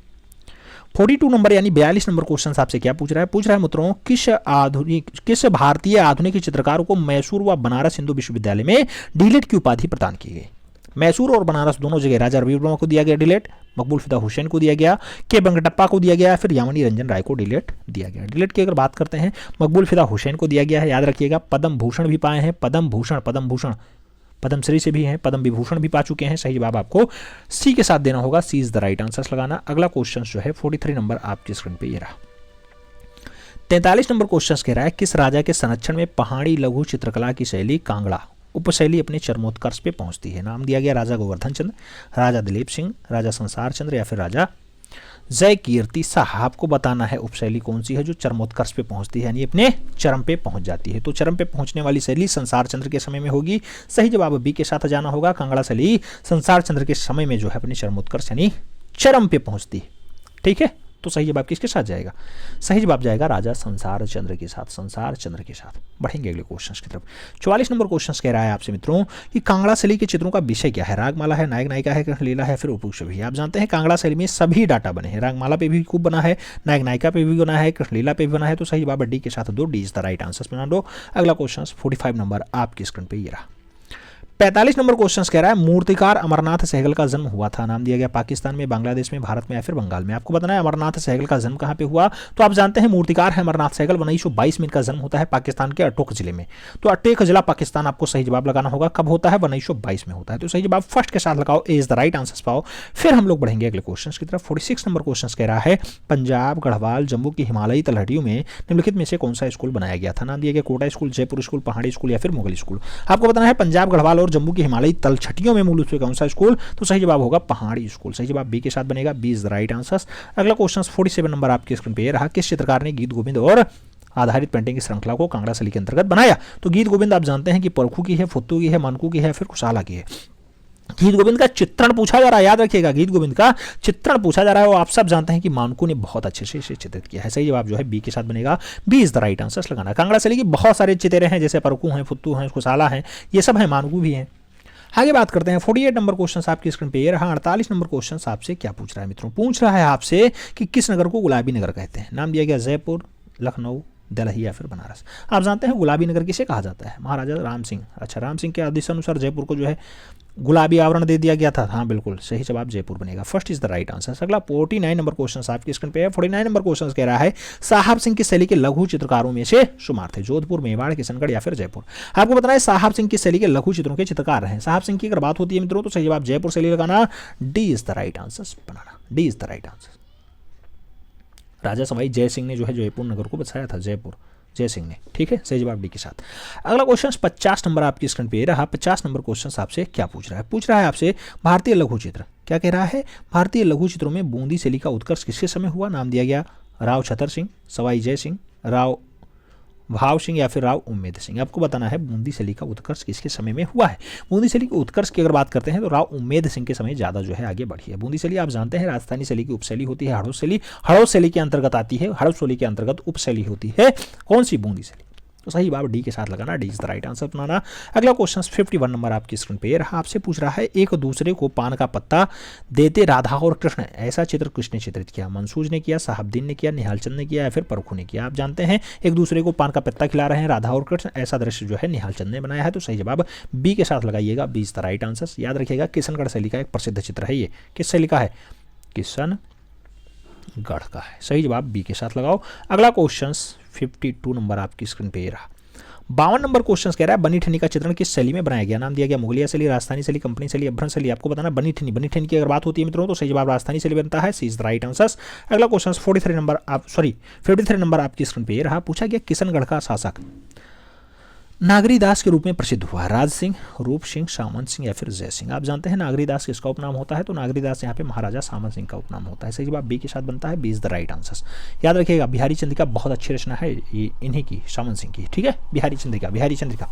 42 नंबर यानी 42 नंबर क्वेश्चन आपसे क्या पूछ रहा है? पूछ रहा है मित्रों किस भारतीय आधुनिक चित्रकार को मैसूर व बनारस हिंदू विश्वविद्यालय में डीलिट की उपाधि प्रदान की गई? मैसूर और बनारस दोनों जगह राजा रवि वर्मा को दिया गया डीलिट, मकबूल फिदा हुसैन को दिया गया, के वेंकटप्पा को दिया गया, फिर यामिनी रंजन राय को डीलिट दिया गया। डीलिट की अगर बात करते हैं मकबूल फिदा हुसैन को दिया गया है, याद रखिएगा। पद्म भूषण भी पाए हैं, पद्म भूषण पद्मश्री से भी हैं, पद्म विभूषण भी पा चुके हैं। सही जवाब आपको सी के साथ देना होगा, सी इज द राइट आंसर लगाना। अगला क्वेश्चन जो है 43 नंबर आपकी स्क्रीन पे ये रहा। 43 नंबर क्वेश्चन कह रहा है किस राजा के संरक्षण में पहाड़ी लघु चित्रकला की शैली कांगड़ा उपशैली अपने चरमोत्कर्ष पे पहुंचती है? नाम दिया गया राजा गोवर्धन चंद्र, राजा दिलीप सिंह, राजा संसार चंद्र या फिर राजा जय कीर्ति शाह। आपको बताना है उपशैली कौन सी है जो चरमोत्कर्ष पे पहुंचती है यानी अपने चरम पे पहुंच जाती है। तो चरम पे पहुंचने वाली शैली संसार चंद्र के समय में होगी। सही जवाब बी के साथ जाना होगा, कांगड़ा शैली संसार चंद्र के समय में जो है अपने चरमोत्कर्ष यानी चरम पे पहुंचती है। ठीक है, तो सही जवाब किसके साथ जाएगा? सही जवाब जाएगा राजा संसार चंद्र के साथ, संसार चंद्र के साथ। बढ़ेंगे अगले क्वेश्चन की तरफ। 44 नंबर क्वेश्चन कह रहा है आपसे मित्रों कि कांगड़ा शैली के चित्रों का विषय क्या है? रागमाला है, नायक नायिका है, कृष्णलीला है, फिर उपछवि। आप जानते हैं कांगड़ा शैली में सभी डाटा बने हैं, रागमाला पे भी खूब बना है, नायक नायिका पे भी बना है, कृष्णलीला पे भी बना है। तो सही जवाब डी के साथ दो, D is the right answer बना दो। अगला क्वेश्चन 45 नंबर आपकी स्क्रीन पे ये रहा। 45 नंबर क्वेश्चन कह रहा है मूर्तिकार अमरनाथ सहगल का जन्म हुआ था। नाम दिया गया पाकिस्तान में, बांग्लादेश में, भारत में या फिर बंगाल में। आपको बताना है अमरनाथ सहगल का जन्म कहाँ पे हुआ? तो आप जानते हैं मूर्तिकार है अमरनाथ सहगल, 1922 में इनका जन्म होता है पाकिस्तान के अटोक जिले में। तो अटेक जिला पाकिस्तान आपको सही जवाब लगाना होगा। कब होता है? 1922 में होता है। तो सही जवाब फर्स्ट के साथ लगाओ, ए इज द राइट आंसर पाओ। फिर हम लोग बढ़ेंगे अगले क्वेश्चन की तरफ। 46 नंबर क्वेश्चन कह रहा है पंजाब, गढ़वाल, जम्मू की हिमालयी तलहटियों में निम्नलिखित में से कौन सा स्कूल बनाया गया था? नाम दिया गया कोटा स्कूल, जयपुर स्कूल, पहाड़ी स्कूल या फिर मुगल स्कूल। आपको बताना है पंजाब, गढ़वाल और जम्मू की हिमालयी तलछटियों में मूल रूप से कौन सा स्कूल? तो सही जवाब होगा पहाड़ी स्कूल। सही जवाब बी के साथ बनेगा, B is the right answer. अगला क्वेश्चन 47 नंबर आपकी स्क्रीन पे रहा। किस चित्रकार ने गीत गोविंद और आधारित पेंटिंग की श्रृंखला को कांगड़ा शैली के अंतर्गत बनाया? तो गीत गोविंद आप जानते हैं कि परखू की है, फुत्तू की है, मानकू की है, फिर कुशाला की है। गीत गोविंद का चित्रण पूछा जा रहा है, याद रखिएगा गीत गोविंद का चित्रण पूछा जा रहा है। और आप सब जानते हैं कि मानकू ने बहुत अच्छे से इसे चित्रित किया है। सही जवाब जो है बी के साथ बनेगा, B is the right answer लगाना। कांगड़ा शैली की बहुत सारे चित्रे हैं, जैसे परकू हैं, फुत्तू हैं, कुशाला हैं, ये सब है, मानकू भी हैं। आगे बात करते हैं 48 नंबर क्वेश्चन आपकी स्क्रीन पे ये रहा। 48 नंबर क्वेश्चन आपसे क्या पूछ रहा है मित्रों? पूछ रहा है आपसे कि किस नगर को गुलाबी नगर कहते हैं? नाम दिया गया जयपुर, लखनऊ, दिल्ली या फिर बनारस। आप जानते हैं गुलाबी नगर किसे कहा जाता है? महाराजा राम सिंह। अच्छा, राम सिंह के आदेश अनुसार जयपुर को जो है गुलाबी आवरण दे दिया गया था। हाँ बिल्कुल, सही जवाब जयपुर बनेगा, first is the right answer. अगला 49 नंबर क्वेश्चन आपकी स्क्रीन पे है। 49 नंबर क्वेश्चन कह रहा है साहब सिंह की शैली के लघु चित्रकारों में से शुमार थे? जोधपुर, मेवाड़, किशनगढ़ या फिर जयपुर। आपको बताना है साहब सिंह की शैली के लघु चित्रों के चित्रकार हैं। साहब सिंह की अगर बात होती है मित्रों तो सही जवाब जयपुर शैली लगाना, D is the right answer बनाना, D is the right answer. Raja Sawai Jai Singh ने जो है जयपुर नगर को बसाया था, जयपुर जय सिंह ने। ठीक है, सही जवाब डी के साथ। अगला क्वेश्चन 50 नंबर आपकी स्क्रीन पे रहा। 50 नंबर क्वेश्चन आपसे क्या पूछ रहा है? पूछ रहा है आपसे भारतीय लघु चित्र। क्या कह रहा है? भारतीय लघु चित्रों में बूंदी शैली का उत्कर्ष किसके समय हुआ? नाम दिया गया राव छतर सिंह, सवाई जय सिंह, राव भाव सिंह या फिर राव उम्मेद सिंह। आपको बताना है बूंदी शैली का उत्कर्ष किसके समय में हुआ है। बूंदी शैली के उत्कर्ष की अगर बात करते हैं तो राव उम्मेद सिंह के समय ज़्यादा जो है आगे बढ़ी है। बूंदी शैली आप जानते हैं राजस्थानी शैली की उपशैली होती है, हड़ौत शैली। हड़ौत शैली के अंतर्गत आती है, हड़ौत शैली के अंतर्गत उपशैली होती है कौन सी? बूंदी शैली। तो सही जवाब डी के साथ लगाना, D is the right answer बनाना। अगला क्वेश्चन 51 नंबर आपकी स्क्रीन पे रहा। आपसे पूछ रहा है एक दूसरे को पान का पत्ता देते राधा और कृष्ण, ऐसा चित्र किसने चित्रित किया? मंसूज ने किया, साहबदीन ने किया, निहाल चंद ने किया या फिर परखू ने किया। आप जानते हैं एक दूसरे को पान का पत्ता खिला रहे हैं राधा और कृष्ण, ऐसा दृश्य जो है निहाल चंद ने बनाया है। तो सही जवाब बी के साथ लगाइएगा, B is the right answer. याद रखिएगा किशनगढ़ शैली का एक प्रसिद्ध चित्र है ये। किस शैली का है? किशनगढ़ का है। सही जवाब बी के साथ लगाओ। अगला क्वेश्चन 52 नंबर आपकी स्क्रीन पे रहा। 52 नंबर क्वेश्चन कह रहा है बनी ठनी का चित्रण किस शैली में बनाया गया? नाम दिया गया मुगलिया शैली, राजस्थानी शैली, कंपनी शैली, अभ्रंश शैली। आपको बताना बनी ठनी की अगर बात होती है मित्रों तो सही जवाब राजस्थानी शैली बनता है, सी इज द राइट आंसर। अगला क्वेश्चन 53 नंबर आपकी स्क्रीन पे रहा। पूछा गया किशनगढ़ का शासक नागरी दास के रूप में प्रसिद्ध हुआ? राज सिंह, रूप सिंह, सामंत सिंह या फिर जय सिंह। आप जानते हैं नागरी दास किसका उपनाम होता है? तो नागरी दास यहाँ पे महाराजा सामंत सिंह का उपनाम होता है। सही जवाब बी के साथ बनता है, B is the right answer. याद रखिएगा बिहारी चंद्रिका बहुत अच्छी रचना है, ये इन्हीं की, सामंत सिंह की। ठीक है, बिहारी चंद्रिका।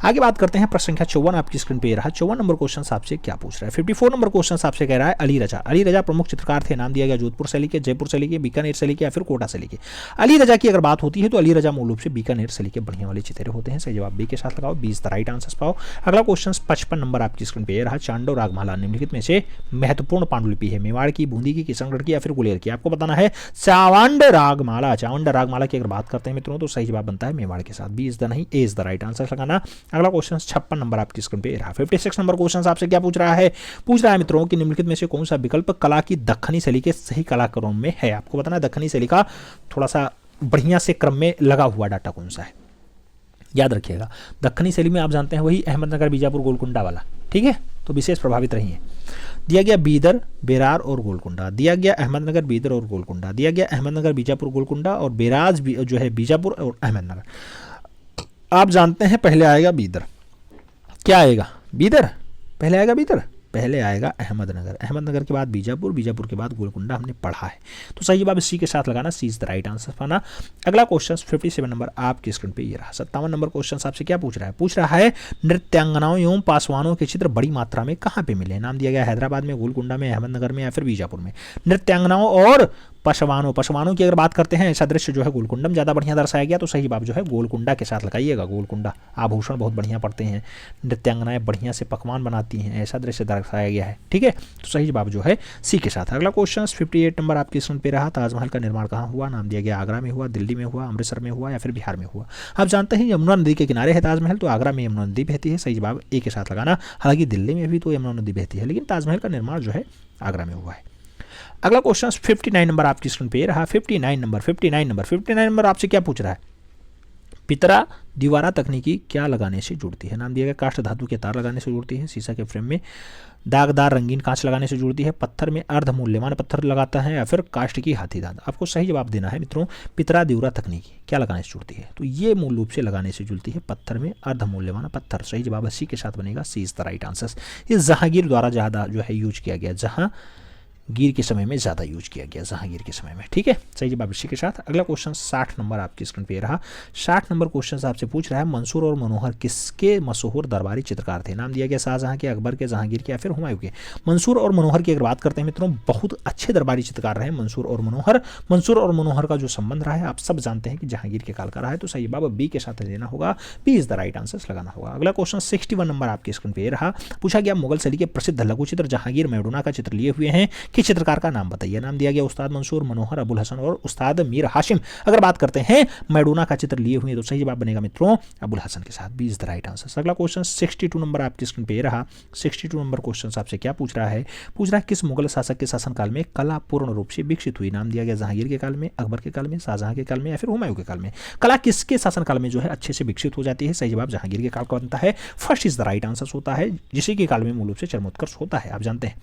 आगे बात करते हैं प्रश्न संख्या 54 आपकी स्क्रीन पे ये रहा। 54 नंबर क्वेश्चन आपसे क्या पूछ रहा है। 54 नंबर क्वेश्चन आपसे कह रहा है अली रजा। अली रजा प्रमुख चित्रकार थे, नाम दिया गया जोधपुर से लेके, जयपुर से लेके, बीकानेर से लेके या फिर कोटा से लेके। अली रजा की अगर बात होती है तो अली रजा मूल रूप से बीकानेर से लेके बढ़िया वाले चित्रे होते हैं। सही जवाब बी के साथ लगाओ, 20 द राइट आंसर पाओ। अगला क्वेश्चन 55 नंबर आपकी स्क्रीन पे ये रहा। चांडो रागमाला निम्नलिखित में से महत्वपूर्ण पांडुलिपि है, मेवाड़ की, बूंदी की, किशनगढ़ की या फिर गुलेर की। आपको बताना है चावंड रागमाला। चावंड रागमाला की अगर बात करते हैं मित्रों तो सही जवाब बनता है मेवाड़ के साथ, बी इज द नहीं, ए इज द राइट आंसर लगाना। अगला क्वेश्चन 56 नंबर आपकी स्क्रीन पे रहा। 56 नंबर क्वेश्चन आपसे क्या पूछ रहा है। पूछ रहा है मित्रों कि निम्नलिखित में से कौन सा विकल्प कला की दक्खनी शैली के सही कलाकारों में है। आपको बताना है दक्खनी शैली का थोड़ा सा बढ़िया से क्रम में लगा हुआ डाटा कौन सा है, याद रखिएगा। दक्खनी शैली में आप जानते हैं वही अहमदनगर, बीजापुर, गोलकुंडा वाला, ठीक है, तो विशेष प्रभावित रही है। दिया गया बीदर, बेरार और गोलकुंडा, दिया गया अहमदनगर, बीदर और गोलकुंडा, दिया गया अहमदनगर, बीजापुर, गोलकुंडा और बेराज जो है बीजापुर और अहमदनगर। आप जानते हैं पहले आएगा बीदर, क्या आएगा, बीदर पहले आएगा, बीदर पहले आएगा अहमदनगर, अहमदनगर के बाद बीजापुर, बीजापुर के बाद गोलकुंडा हमने पढ़ा है, तो सही जवाब सी के साथ लगाना, सी इज द राइट आंसर पाना। अगला क्वेश्चन 57 नंबर आपकी स्क्रीन पे ये रहा। 57 नंबर क्वेश्चन आपसे क्या पूछ रहा है। पूछ रहा है नृत्यांगनाओं एवं पासवानों के चित्र बड़ी मात्रा में कहाँ पे मिले। नाम दिया गया हैदराबाद में, गोलकुंडा में, अहमदनगर में या फिर बीजापुर में। नृत्यांगनाओं और पशवानों की अगर बात करते हैं, ऐसा दृश्य जो है गोलकुंडा में ज़्यादा बढ़िया दर्शाया गया, तो सही जवाब जो है गोलकुंडा के साथ लगाइएगा। गोलकुंडा आभूषण बहुत बढ़िया पड़ते हैं, नृत्यांगनाएं बढ़िया से पकवान बनाती हैं, ऐसा दृश्य दर्शाया गया है, ठीक है, तो सही जवाब जो है सी के साथ। अगला क्वेश्चन 58 नंबर आपकी स्क्रीन पे रहा। ताजमहल का निर्माण कहाँ हुआ। नाम दिया गया आगरा में हुआ, दिल्ली में हुआ, अमृतसर में हुआ या फिर बिहार में हुआ। आप जानते हैं यमुना नदी के किनारे है ताजमहल, तो आगरा में यमुना नदी बहती है, सही जवाब ए के साथ लगाना। हालांकि दिल्ली में भी तो यमुना नदी बहती है, लेकिन ताजमहल का निर्माण जो है आगरा में हुआ है। अगला क्वेश्चन 59 नंबर आपकी स्क्रीन पे रहा। 59 नंबर आपसे क्या पूछ रहा है। पितरा दीवारा तकनीकी क्या लगाने से जुड़ती है। नाम दिया गया काष्ठ धातु के तार लगाने से जुड़ती है, शीशा के फ्रेम में दागदार रंगीन कांच लगाने से जुड़ती है, पत्थर में अर्ध मूल्यवान पत्थर लगाता है या फिर काष्ठ की हाथी दांत। आपको सही जवाब देना है मित्रों, पितरा दीवारा तकनीकी क्या लगाने से जुड़ती है, तो ये मूल रूप से लगाने से जुड़ती है पत्थर में अर्ध मूल्यवान पत्थर। सही जवाब सी के साथ बनेगा, सी इज द राइट आंसर। ये जहांगीर द्वारा ज़्यादा जो है यूज किया गया, जहांगीर के समय में ज़्यादा यूज किया गया, जहांगीर के समय में, ठीक है, सही जवाब इसी के साथ। अगला क्वेश्चन 60 नंबर आपकी स्क्रीन पे रहा। 60 नंबर क्वेश्चन आपसे पूछ रहा है मंसूर और मनोहर किसके मशहूर दरबारी चित्रकार थे। नाम दिया गया शाहजहां के, अकबर के, जहांगीर के या फिर हुमायूं के। मंसूर और मनोहर की अगर बात करते हैं मित्रों, बहुत अच्छे दरबारी चित्रकार रहे मंसूर और मनोहर। मंसूर और मनोहर का जो संबंध रहा है आप सब जानते हैं कि जहांगीर के काल का रहा है, तो सही जवाब बी के साथ देना होगा, B is the right answer लगाना होगा। अगला क्वेश्चन 61 नंबर आपकी स्क्रीन पे रहा। पूछा गया मुगल शैली के प्रसिद्ध लघु चित्र जहांगीर मैडोना का चित्र लिए हुए हैं, किस चित्रकार का नाम बताइए। नाम दिया गया उस्ताद मंसूर, मनोहर, अबुल हसन और उस्ताद मीर हाशिम। अगर बात करते हैं मैडोना का चित्र लिए हुए हैं तो सही जवाब बनेगा मित्रों अबुल हसन के साथ, B is the right answer. अगला क्वेश्चन 62 नंबर आपकी स्क्रीन पे रहा। 62 नंबर क्वेश्चन आपसे क्या पूछ रहा है। पूछ रहा है किस मुगल शासक के शासनकाल में कला पूर्ण रूप से विकसित हुई। नाम दिया गया जहांगीर के काल में, अकबर के काल में, शाहजहां के काल में या फिर हुमायूं के काल में। कला किसके शासनकाल में जो है अच्छे से विकसित हो जाती है। सही जवाब जहांगीर के काल का बनता है, first is the right answer होता है, जिसे के काल में मूल रूप से चरमोत्कर्ष होता है, आप जानते हैं।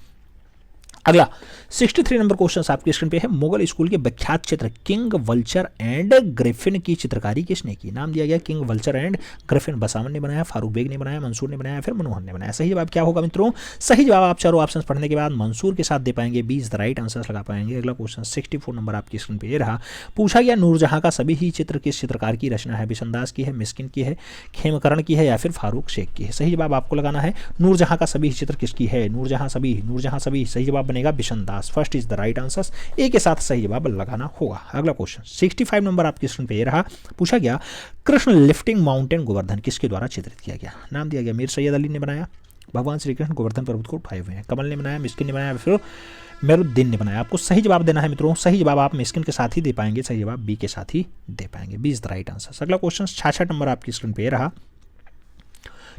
अगला 63 नंबर क्वेश्चन आपकी स्क्रीन पे है। मुगल स्कूल के विख्यात चित्र किंग, वल्चर एंड ग्रिफिन की चित्रकारी किसने की। नाम दिया गया king, vulture and Griffin Basawan ने बनाया, फारूक बेग ने बनाया, मंसूर ने बनाया, फिर मनोहर ने बनाया। सही जवाब क्या होगा मित्रों। सही जवाब आप चारों ऑप्शंस पढ़ने के बाद मंसूर के साथ दे पाएंगे, B is the right answer लगा पाएंगे। अगला क्वेश्चन 64 नंबर आपकी स्क्रीन पे रहा। पूछा गया नूरजहां का सभी ही चित्र किस चित्रकार की रचना है। बिशनदास की है, मिस्किन की है, खेमकरण की है या फिर फारूक शेख की है। सही जवाब आपको लगाना है नूरजहां का सभी चित्र किसकी है। नूरजहां सभी, सही जवाब बनेगा Bishandas, first is the right answer, A के साथ सही जवाब लगाना होगा। अगला क्वेश्चन 65 नंबर आपकी स्क्रीन पे रहा। पूछा गया कृष्ण लिफ्टिंग माउंटेन गोवर्धन किसके द्वारा चित्रित किया गया। नाम दिया गया मीर सैयद अली ने बनाया, भगवान श्री कृष्ण गोवर्धन पर्वत को उठाए हुए हैं, कमल ने बनाया, मिस्किन ने बनाया, फिर मेरुद्दीन ने बनाया। आपको सही जवाब देना है मित्रों, सही जवाब आप मिस्किन के साथ ही दे पाएंगे, सही जवाब बी के साथ ही दे पाएंगे, B is the right answer. अगला क्वेश्चन 66 नंबर आपकी स्क्रीन पे रहा।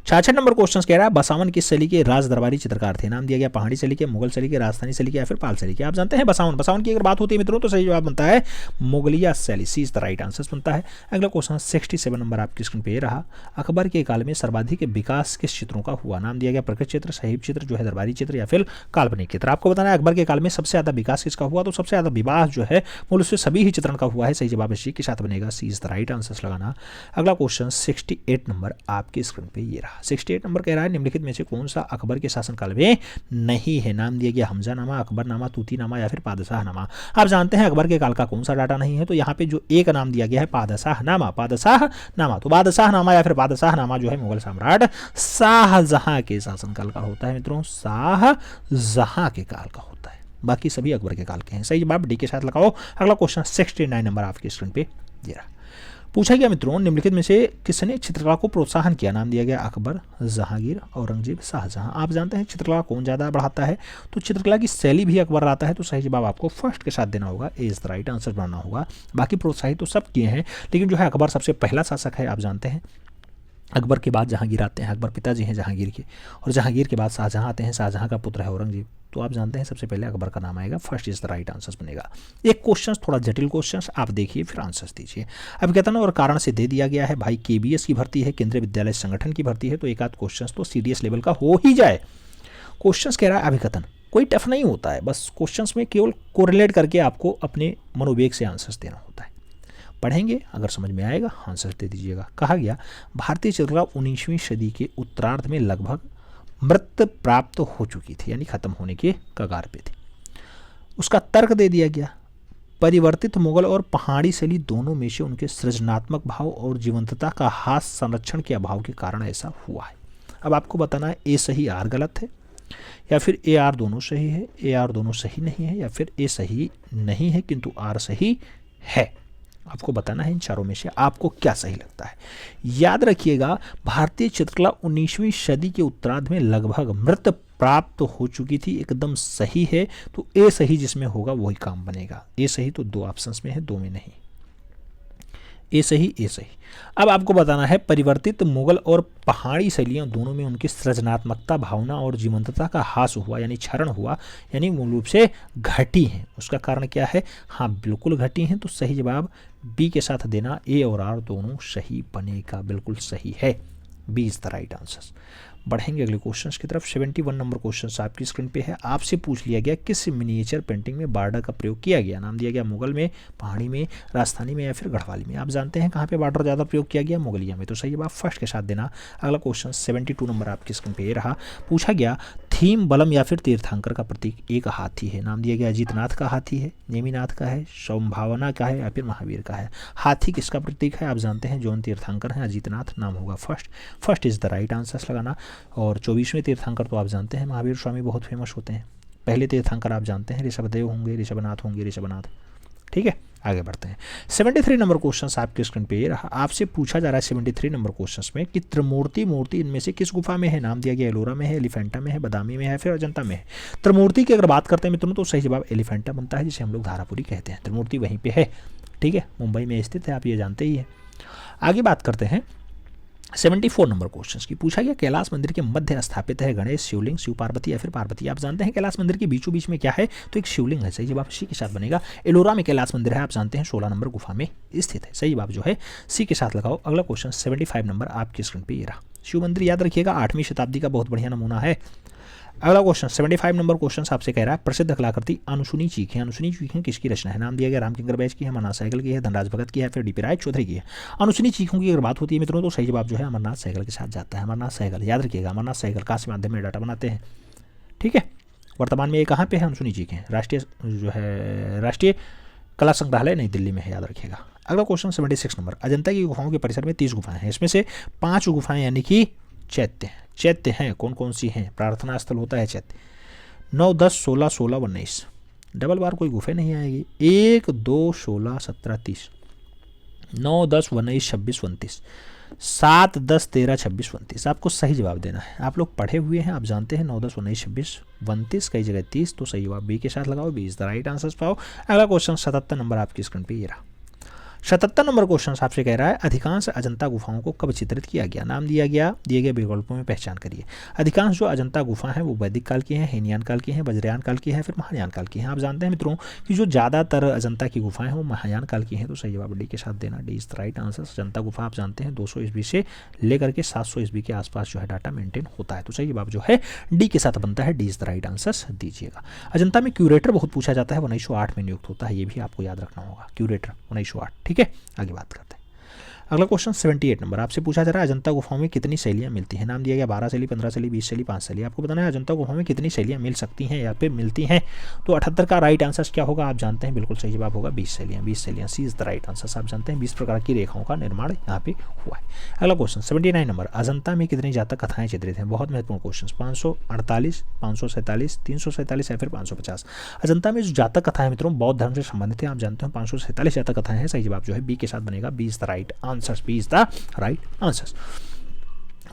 66 नंबर क्वेश्चन कह रहा है बसावन किस शैली के राज दरबारी चित्रकार थे। नाम दिया गया पहाड़ी शैली के, मुगल शैली के, राजस्थानी शैली के या फिर पाल शैली के। आप जानते हैं बसावन की अगर बात होती है मित्रों तो सही जवाब बनता है मुगलिया शैली, सी इज द राइट आंसर बनता है। अगला क्वेश्चन 67 नंबर आपकी स्क्रीन पे रहा। अकबर के काल में सर्वाधिक विकास किस चित्रों का हुआ। नाम दिया गया प्रकृति चित्र, साहिब चित्र जो है दरबारी चित्र या फिर काल्पनिक चित्र। आपको बताना है अकबर के काल में सबसे ज्यादा विकास किसका हुआ, तो सबसे ज्यादा विवाह जो है मूल से सभी ही चित्रण का हुआ है। सही जवाब सी के साथ बनेगा, सी इज द राइट आंसर लगाना। अगला क्वेश्चन 68 नंबर आपकी स्क्रीन पे ये रहा। रहा। 68 नंबर कह रहा है निम्नलिखित में से कौन सा अकबर के शासनकाल में नहीं है। नाम दिया गया हमजानामा, अकबरनामा, तूतीनामा या फिर पादशाहनामा। आप जानते हैं अकबर के काल का कौन सा डाटा नहीं है, तो यहाँ पे जो एक नाम दिया गया है पादशाहनामा, पादशाहनामा। तो बादशाहनामा या फिर पादशाहनामा जो है मुगल सम्राट शाहजहां के शासनकाल का होता है मित्रों, शाहजहां के काल का होता है, बाकी सभी अकबर के काल के हैं। सही जवाब डी के साथ लगाओ। अगला क्वेश्चन 69 नंबर आपकी स्क्रीन पे दे रहा। पूछा गया मित्रों निम्नलिखित में से किसने चित्रकला को प्रोत्साहन किया। नाम दिया गया अकबर, जहांगीर, औरंगजेब, शाहजहां। आप जानते हैं चित्रकला कौन ज़्यादा बढ़ाता है, तो चित्रकला की शैली भी अकबर लाता है, तो सही जवाब आपको फर्स्ट के साथ देना होगा, ए इज द राइट आंसर बनाना होगा। बाकी प्रोत्साहित तो सब किए हैं, लेकिन जो है अकबर सबसे पहला शासक है। आप जानते हैं अकबर के बाद जहांगीर आते हैं, अकबर पिताजी हैं जहांगीर के, और जहांगीर के बाद शाहजहां आते हैं, शाहजहां का पुत्र है औरंगजेब। तो आप जानते हैं सबसे पहले अकबर का नाम आएगा, first is the right answer बनेगा। एक क्वेश्चन थोड़ा जटिल क्वेश्चन आप देखिए फिर आंसर्स दीजिए। अभिकथन और कारण से दे दिया गया है भाई, केबीएस की भर्ती है, केंद्रीय विद्यालय संगठन की भर्ती है, तो एक आध क्वेश्चन तो सीडीएस लेवल का हो ही जाए। क्वेश्चन कह रहा है अभिकथन, कोई टफ नहीं होता है, बस क्वेश्चन में केवल कोरिलेट करके आपको अपने मनोवेग से आंसर्स देना होता है। पढ़ेंगे, अगर समझ में आएगा आंसर दे दीजिएगा। कहा गया भारतीय चित्रकला 19वीं सदी के उत्तरार्ध में लगभग मृत प्राप्त हो चुकी थी, यानी खत्म होने के कगार पे थी। उसका तर्क दे दिया गया, परिवर्तित मुगल और पहाड़ी शैली दोनों में से उनके सृजनात्मक भाव और जीवंतता का हास संरक्षण के अभाव के कारण ऐसा हुआ है। अब आपको बताना है ए सही आर गलत है, या फिर ए आर दोनों सही है, ए आर दोनों सही नहीं है, या फिर ए सही नहीं है किंतु आर सही है। आपको बताना है इन चारों में से आपको क्या सही लगता है। याद रखिएगा भारतीय चित्रकला 19वीं सदी के उत्तरार्ध में लगभग मृत प्राप्त हो चुकी थी, एकदम सही है। तो ए सही जिसमें होगा वही काम बनेगा। ए सही तो दो ऑप्शंस में है, दो में नहीं। ए सही, ए सही। अब आपको बताना है परिवर्तित मुगल और पहाड़ी शैलियाँ दोनों में उनकी सृजनात्मकता, भावना और जीवंतता का हास हुआ, यानी क्षरण हुआ, यानी मूल रूप से घटी हैं। उसका कारण क्या है, हाँ बिल्कुल घटी हैं। तो सही जवाब बी के साथ देना, ए और आर दोनों सही बनेगा, बिल्कुल सही है, B is the right answer. बढ़ेंगे अगले क्वेश्चंस की तरफ। 71 नंबर क्वेश्चन आपकी स्क्रीन पे है। आपसे पूछ लिया गया किस मिनिएचर पेंटिंग में बॉर्डर का प्रयोग किया गया। नाम दिया गया मुगल में, पहाड़ी में, राजस्थानी में या फिर गढ़वाली में। आप जानते हैं कहाँ पे बॉर्डर ज़्यादा प्रयोग किया गया, मुगलिया में। तो सही जवाब फर्स्ट के साथ देना। अगला क्वेश्चन 72 नंबर आपकी स्क्रीन पे ये रहा। पूछा गया थीम, बलम या फिर तीर्थंकर का प्रतीक एक हाथी है। नाम दिया गया अजीतनाथ का हाथी है, नेमिनाथ का है, संभावना का है या फिर महावीर का है। हाथी किसका प्रतीक है, आप जानते हैं जौन तीर्थंकर हैं, अजीतनाथ नाम होगा first is the right answer लगाना। और 24वें तीर्थंकर तो आप जानते हैं महावीर स्वामी बहुत फेमस होते हैं। पहले तीर्थंकर आप जानते हैं ऋषभदेव होंगे, ऋषभनाथ होंगे, ऋषभनाथ। ठीक है, आगे बढ़ते हैं। 73 नंबर क्वेश्चन आपके स्क्रीन पे ये रहा। आपसे पूछा जा रहा है 73 नंबर क्वेश्चन में कि त्रिमूर्ति मूर्ति इनमें से किस गुफा में है। नाम दिया गया एलोरा में है, एलिफेंटा में है, बदामी में है, फिर अजंता में है। त्रिमूर्ति की अगर बात करते हैं मित्रों तो सही जवाब एलिफेंटा बनता है, जिसे हम लोग धारापुरी कहते हैं। त्रिमूर्ति वहीं पे है, ठीक है, मुंबई में स्थित है, आप ये जानते ही है। आगे बात करते हैं 74 नंबर क्वेश्चन की। पूछा गया कैलाश मंदिर के मध्य स्थापित है गणेश, शिवलिंग, शिव पार्वती या फिर पार्वती। आप जानते हैं कैलाश मंदिर के बीचों बीच में क्या है, तो एक शिवलिंग है। सही जवाब सी के साथ बनेगा। एलोरा में कैलाश मंदिर है, आप जानते हैं 16 नंबर गुफा में स्थित है। सही जवाब जो है सी के साथ लगाओ। अगला क्वेश्चन 75 नंबर आपकी स्क्रीन पे ये रहा। शिव मंदिर याद रखिएगा 8वीं शताब्दी का बहुत बढ़िया नमूना है। अगला क्वेश्चन 75 नंबर क्वेश्चन आपसे कह रहा है प्रसिद्ध कलाकृति अनसुनी चीखें। अनसुनी चीखें किसकी रचना है। नाम दिया गया रामकिंकर बैज की है, अमरनाथ सहगल की है, धनराज भगत की है, फिर डीपी राय चौधरी की है। अनसुनी चीखों की अगर बात होती है मित्रों तो सही जवाब जो है अमरनाथ सहगल के साथ जाता है। अमरनाथ सहगल याद रखिएगा, अमरनाथ सहगल कांस्य माध्यम में डाटा बनाते हैं। ठीक है, वर्तमान में ये कहाँ पे है अनसुनी चीखें, राष्ट्रीय कला संग्रहालय नई दिल्ली में है, याद रखिएगा। अगला क्वेश्चन 76 नंबर। अजंता की गुफाओं के परिसर में 30 गुफाएं हैं, इसमें से 5 गुफाएं यानी कि चैत्य हैं। कौन कौन सी हैं, प्रार्थना स्थल होता है चैत्य। 9, 10, 16, 16, 19 डबल बार कोई गुफे नहीं आएगी। 1, 2, 16, 17, 30, 9, 10, 19, 26, 29, 7, 10, 13, 26, 29। आपको सही जवाब देना है। आप लोग पढ़े हुए हैं, आप जानते हैं 9, 10, 19, 26, 29 कई जगह 30। तो सही जवाब बी के साथ लगाओ, B is the right answer पाओ। अगला क्वेश्चन 77 नंबर आपकी स्क्रीन पे ये रहा। 77 नंबर क्वेश्चन आपसे कह रहा है अधिकांश अजंता गुफाओं को कब चित्रित किया गया। नाम दिए गए विकल्पों में पहचान करिए। अधिकांश जो अजंता गुफा हैं वो वैदिक काल की हैं, हीनयान काल की हैं, वज्रयान काल की हैं, फिर महायान काल की हैं। आप जानते हैं मित्रों कि जो ज़्यादातर अजंता की गुफाएं हैं वो महायान काल की हैं। तो सही जवाब डी के साथ देना, D is the right answer. Ajanta गुफा आप जानते हैं 200 ईस्वी से लेकर के 700 ईस्वी के आसपास जो है डाटा मेंटेन होता है। तो सही जवाब जो है डी के साथ बनता है, D is the right answer दीजिएगा। अजंता में क्यूरेटर बहुत पूछा जाता है, 1908 में नियुक्त होता है, ये भी आपको याद रखना होगा। क्यूरेटर 1908। ठीक है, आगे बात करते हैं। अगला क्वेश्चन 78 नंबर आपसे पूछा जा रहा है अजंता गुफाओं में कितनी शैलियाँ मिलती हैं। नाम दिया गया 12 शैली, 15 शैली, 20 शैली, 5 शैली। आपको बताना है अजंता गुफाओं में कितनी शैलियाँ मिल सकती हैं या फिर मिलती हैं। तो 78 का राइट आंसर क्या होगा आप जानते हैं, बिल्कुल सही जवाब होगा 20 शैलियाँ। 20 शैलियाँ सी इज द राइट आंसर। आप जानते हैं 20 प्रकार की रेखाओं का निर्माण यहाँ पे हुआ है। अगला क्वेश्चन 79 नंबर अजंता में कितनी जातक कथाएं चित्रित हैं। बहुत महत्वपूर्ण क्वेश्चन। 548, 547, 347 या फिर 550। अजंता में जो जातक कथा है मित्रों बौद्ध धर्म से संबंधित है। आप जानते हैं 547 जातक कथाएं हैं। सही जवाब जो है बी के साथ बनेगा। B is the right answer. B is the right answer.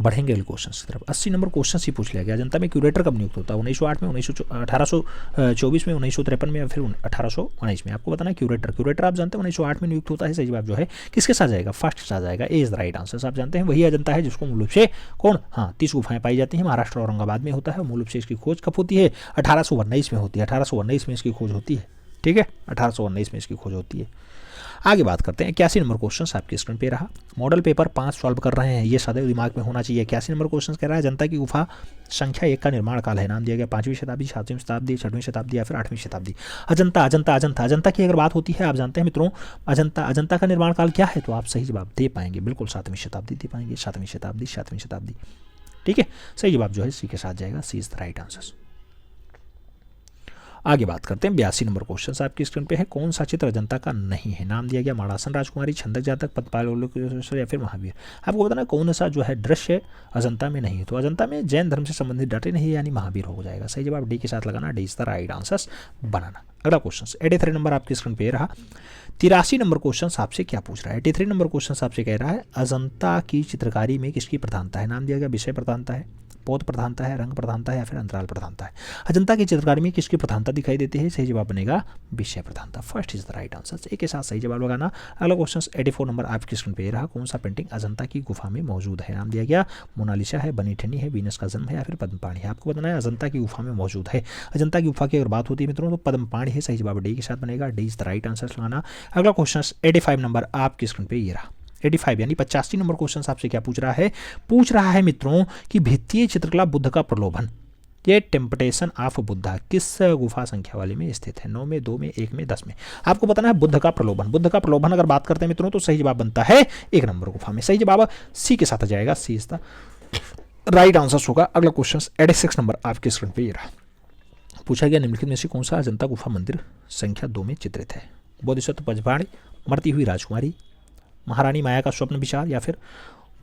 बढ़ेंगे अगले क्वेश्चन की तरफ। 80 नंबर क्वेश्चन ही पूछ लिया गया अजंता में क्यूरेटर कब नियुक्त होता है। 1908 में, 1824 में, 1953 में या फिर 1819 में। आपको बताना है क्यूरेटर आप जानते हैं 1908 में नियुक्त होता है। सही जवाब जो है किसके साथ जाएगा, फर्स्ट के साथ जाएगा। ए इज द राइट आंसर। आप जानते हैं वही अजंता है जिसको मूल रूप से कौन 30 गुफाएं पाई जाती हैं। महाराष्ट्र औरंगाबाद में होता है। मूल रूप से इसकी खोज कब होती है, 1819 में होती है। 1819 में इसकी खोज होती है। ठीक है, 1819 में इसकी खोज होती है। आगे बात करते हैं 81 नंबर क्वेश्चन आपके स्क्रीन पे रहा। मॉडल पेपर 5 सॉल्व कर रहे हैं, ये सदैव दिमाग में होना चाहिए। 81 नंबर क्वेश्चन कह रहा है अजंता की गुफा संख्या 1 का निर्माण काल है। नाम दिया गया 5वीं शताब्दी, 7वीं शताब्दी, 6वीं शताब्दी या फिर 8वीं शताब्दी। अजंता की अगर बात होती है आप जानते हैं मित्रों अजंता का निर्माण काल क्या है, तो आप सही जवाब दे पाएंगे, बिल्कुल 7वीं शताब्दी दे पाएंगे। 7वीं शताब्दी। ठीक है, सही जवाब जो है सी के साथ जाएगा। सी इज द राइट आंसर। आगे बात करते हैं 82 नंबर क्वेश्चन आपकी स्क्रीन पे है। कौन सा चित्र अजंता का नहीं है। नाम दिया गया माणासन राजकुमारी, छंदक जातक, पद्मपाल या फिर महावीर। आपको बताना कौन सा जो है दृश्य अजंता में नहीं है। तो अजंता में जैन धर्म से संबंधित डाटे नहीं है, यानी महावीर हो जाएगा। सही जवाब डी के साथ लगाना। D is the right answer बनाना। अगला क्वेश्चन 83 नंबर आपकी स्क्रीन पे रहा। 83 नंबर क्वेश्चन आपसे क्या पूछ रहा है। 83 नंबर क्वेश्चन आपसे कह रहा है अजंता की चित्रकारी में किसकी प्रधानता है। नाम दिया गया विषय प्रधानता है, पौध प्रधानता है, रंग प्रधानता है या फिर अंतराल प्रधानता है। अजंता की चित्रकारी में किसकी प्रधानता दिखाई देती है। सही जवाब बनेगा विषय प्रधानता। First is the right answer. एक के साथ सही जवाब लगाना। अगला क्वेश्चन 84 नंबर आपकी स्क्रीन पे रहा। कौन सा पेंटिंग अजंता की गुफा में मौजूद है। नाम दिया गया मोनालिसा है, बनी ठनी है, वीनस का जन्म है या फिर पद्मपाणि है। आपको बताना है अजंता की गुफा में मौजूद है। अजंता की गुफा की अगर बात होती है मित्रों तो पद्मपाणि है। सही जवाब डी के साथ बनेगा। D is the right answer लगाना। अगला क्वेश्चन 85 नंबर आपकी स्क्रीन पे ये रहा। 85 यानी 85 नंबर क्वेश्चन आपसे क्या पूछ रहा है मित्रों कि भित्तीय चित्रकला बुद्ध का प्रलोभन, ये टेम्पटेशन ऑफ बुद्धा किस गुफा संख्या वाले में स्थित है। 9 में, 2 में, 1 में, 10 में। आपको बताना है बुद्ध का प्रलोभन अगर बात करते हैं मित्रों तो सही जवाब बनता है 1 नंबर गुफा में। सही जवाब सी के साथ आ जाएगा। सी इज द राइट आंसर होगा। अगला क्वेश्चन 86 नंबर आपके स्क्रीन पे ये रहा। पूछा गया निम्नलिखित में से कौन सा अजंता गुफा मंदिर संख्या 2 में चित्रित है। बोधिसत्व पद्मपाणि, मरती हुई राजकुमारी, महारानी माया का स्वप्न विचार या फिर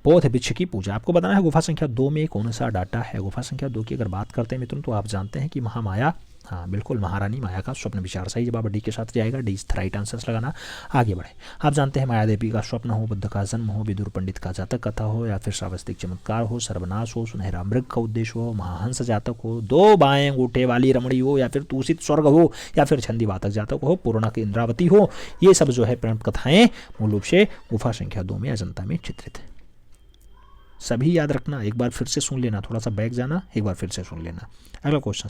बौद्ध भिक्षु की पूजा। आपको बताना है गुफा संख्या 2 में कौन सा डाटा है। गुफा संख्या 2 की अगर बात करते हैं मित्रों तो आप जानते हैं कि महामाया, बिल्कुल महारानी माया का स्वप्न विचार। सही जवाब डी के साथ जाएगा। D is the right answer लगाना। आगे बढ़े। आप जानते हैं माया देवी का स्वप्न हो, बुद्ध का जन्म हो, विदुर पंडित का जातक कथा हो या फिर श्रावस्तिक चमत्कार हो, सर्वनाश हो, सुनहरा मृग का उद्देश्य हो, महाहंस जातक हो, 2 बाएं अंगूठे वाली रमणी हो या फिर दूषित स्वर्ग हो या फिर छंदी वातक जातक हो, पूर्णक इंद्रावती हो, ये सब जो है प्रेम कथाएं मूल रूप से गुफा संख्या 2 में अजंता में चित्रित है। सभी याद रखना, एक बार फिर से सुन लेना, थोड़ा सा बैक जाना, एक बार फिर से सुन लेना। अगला क्वेश्चन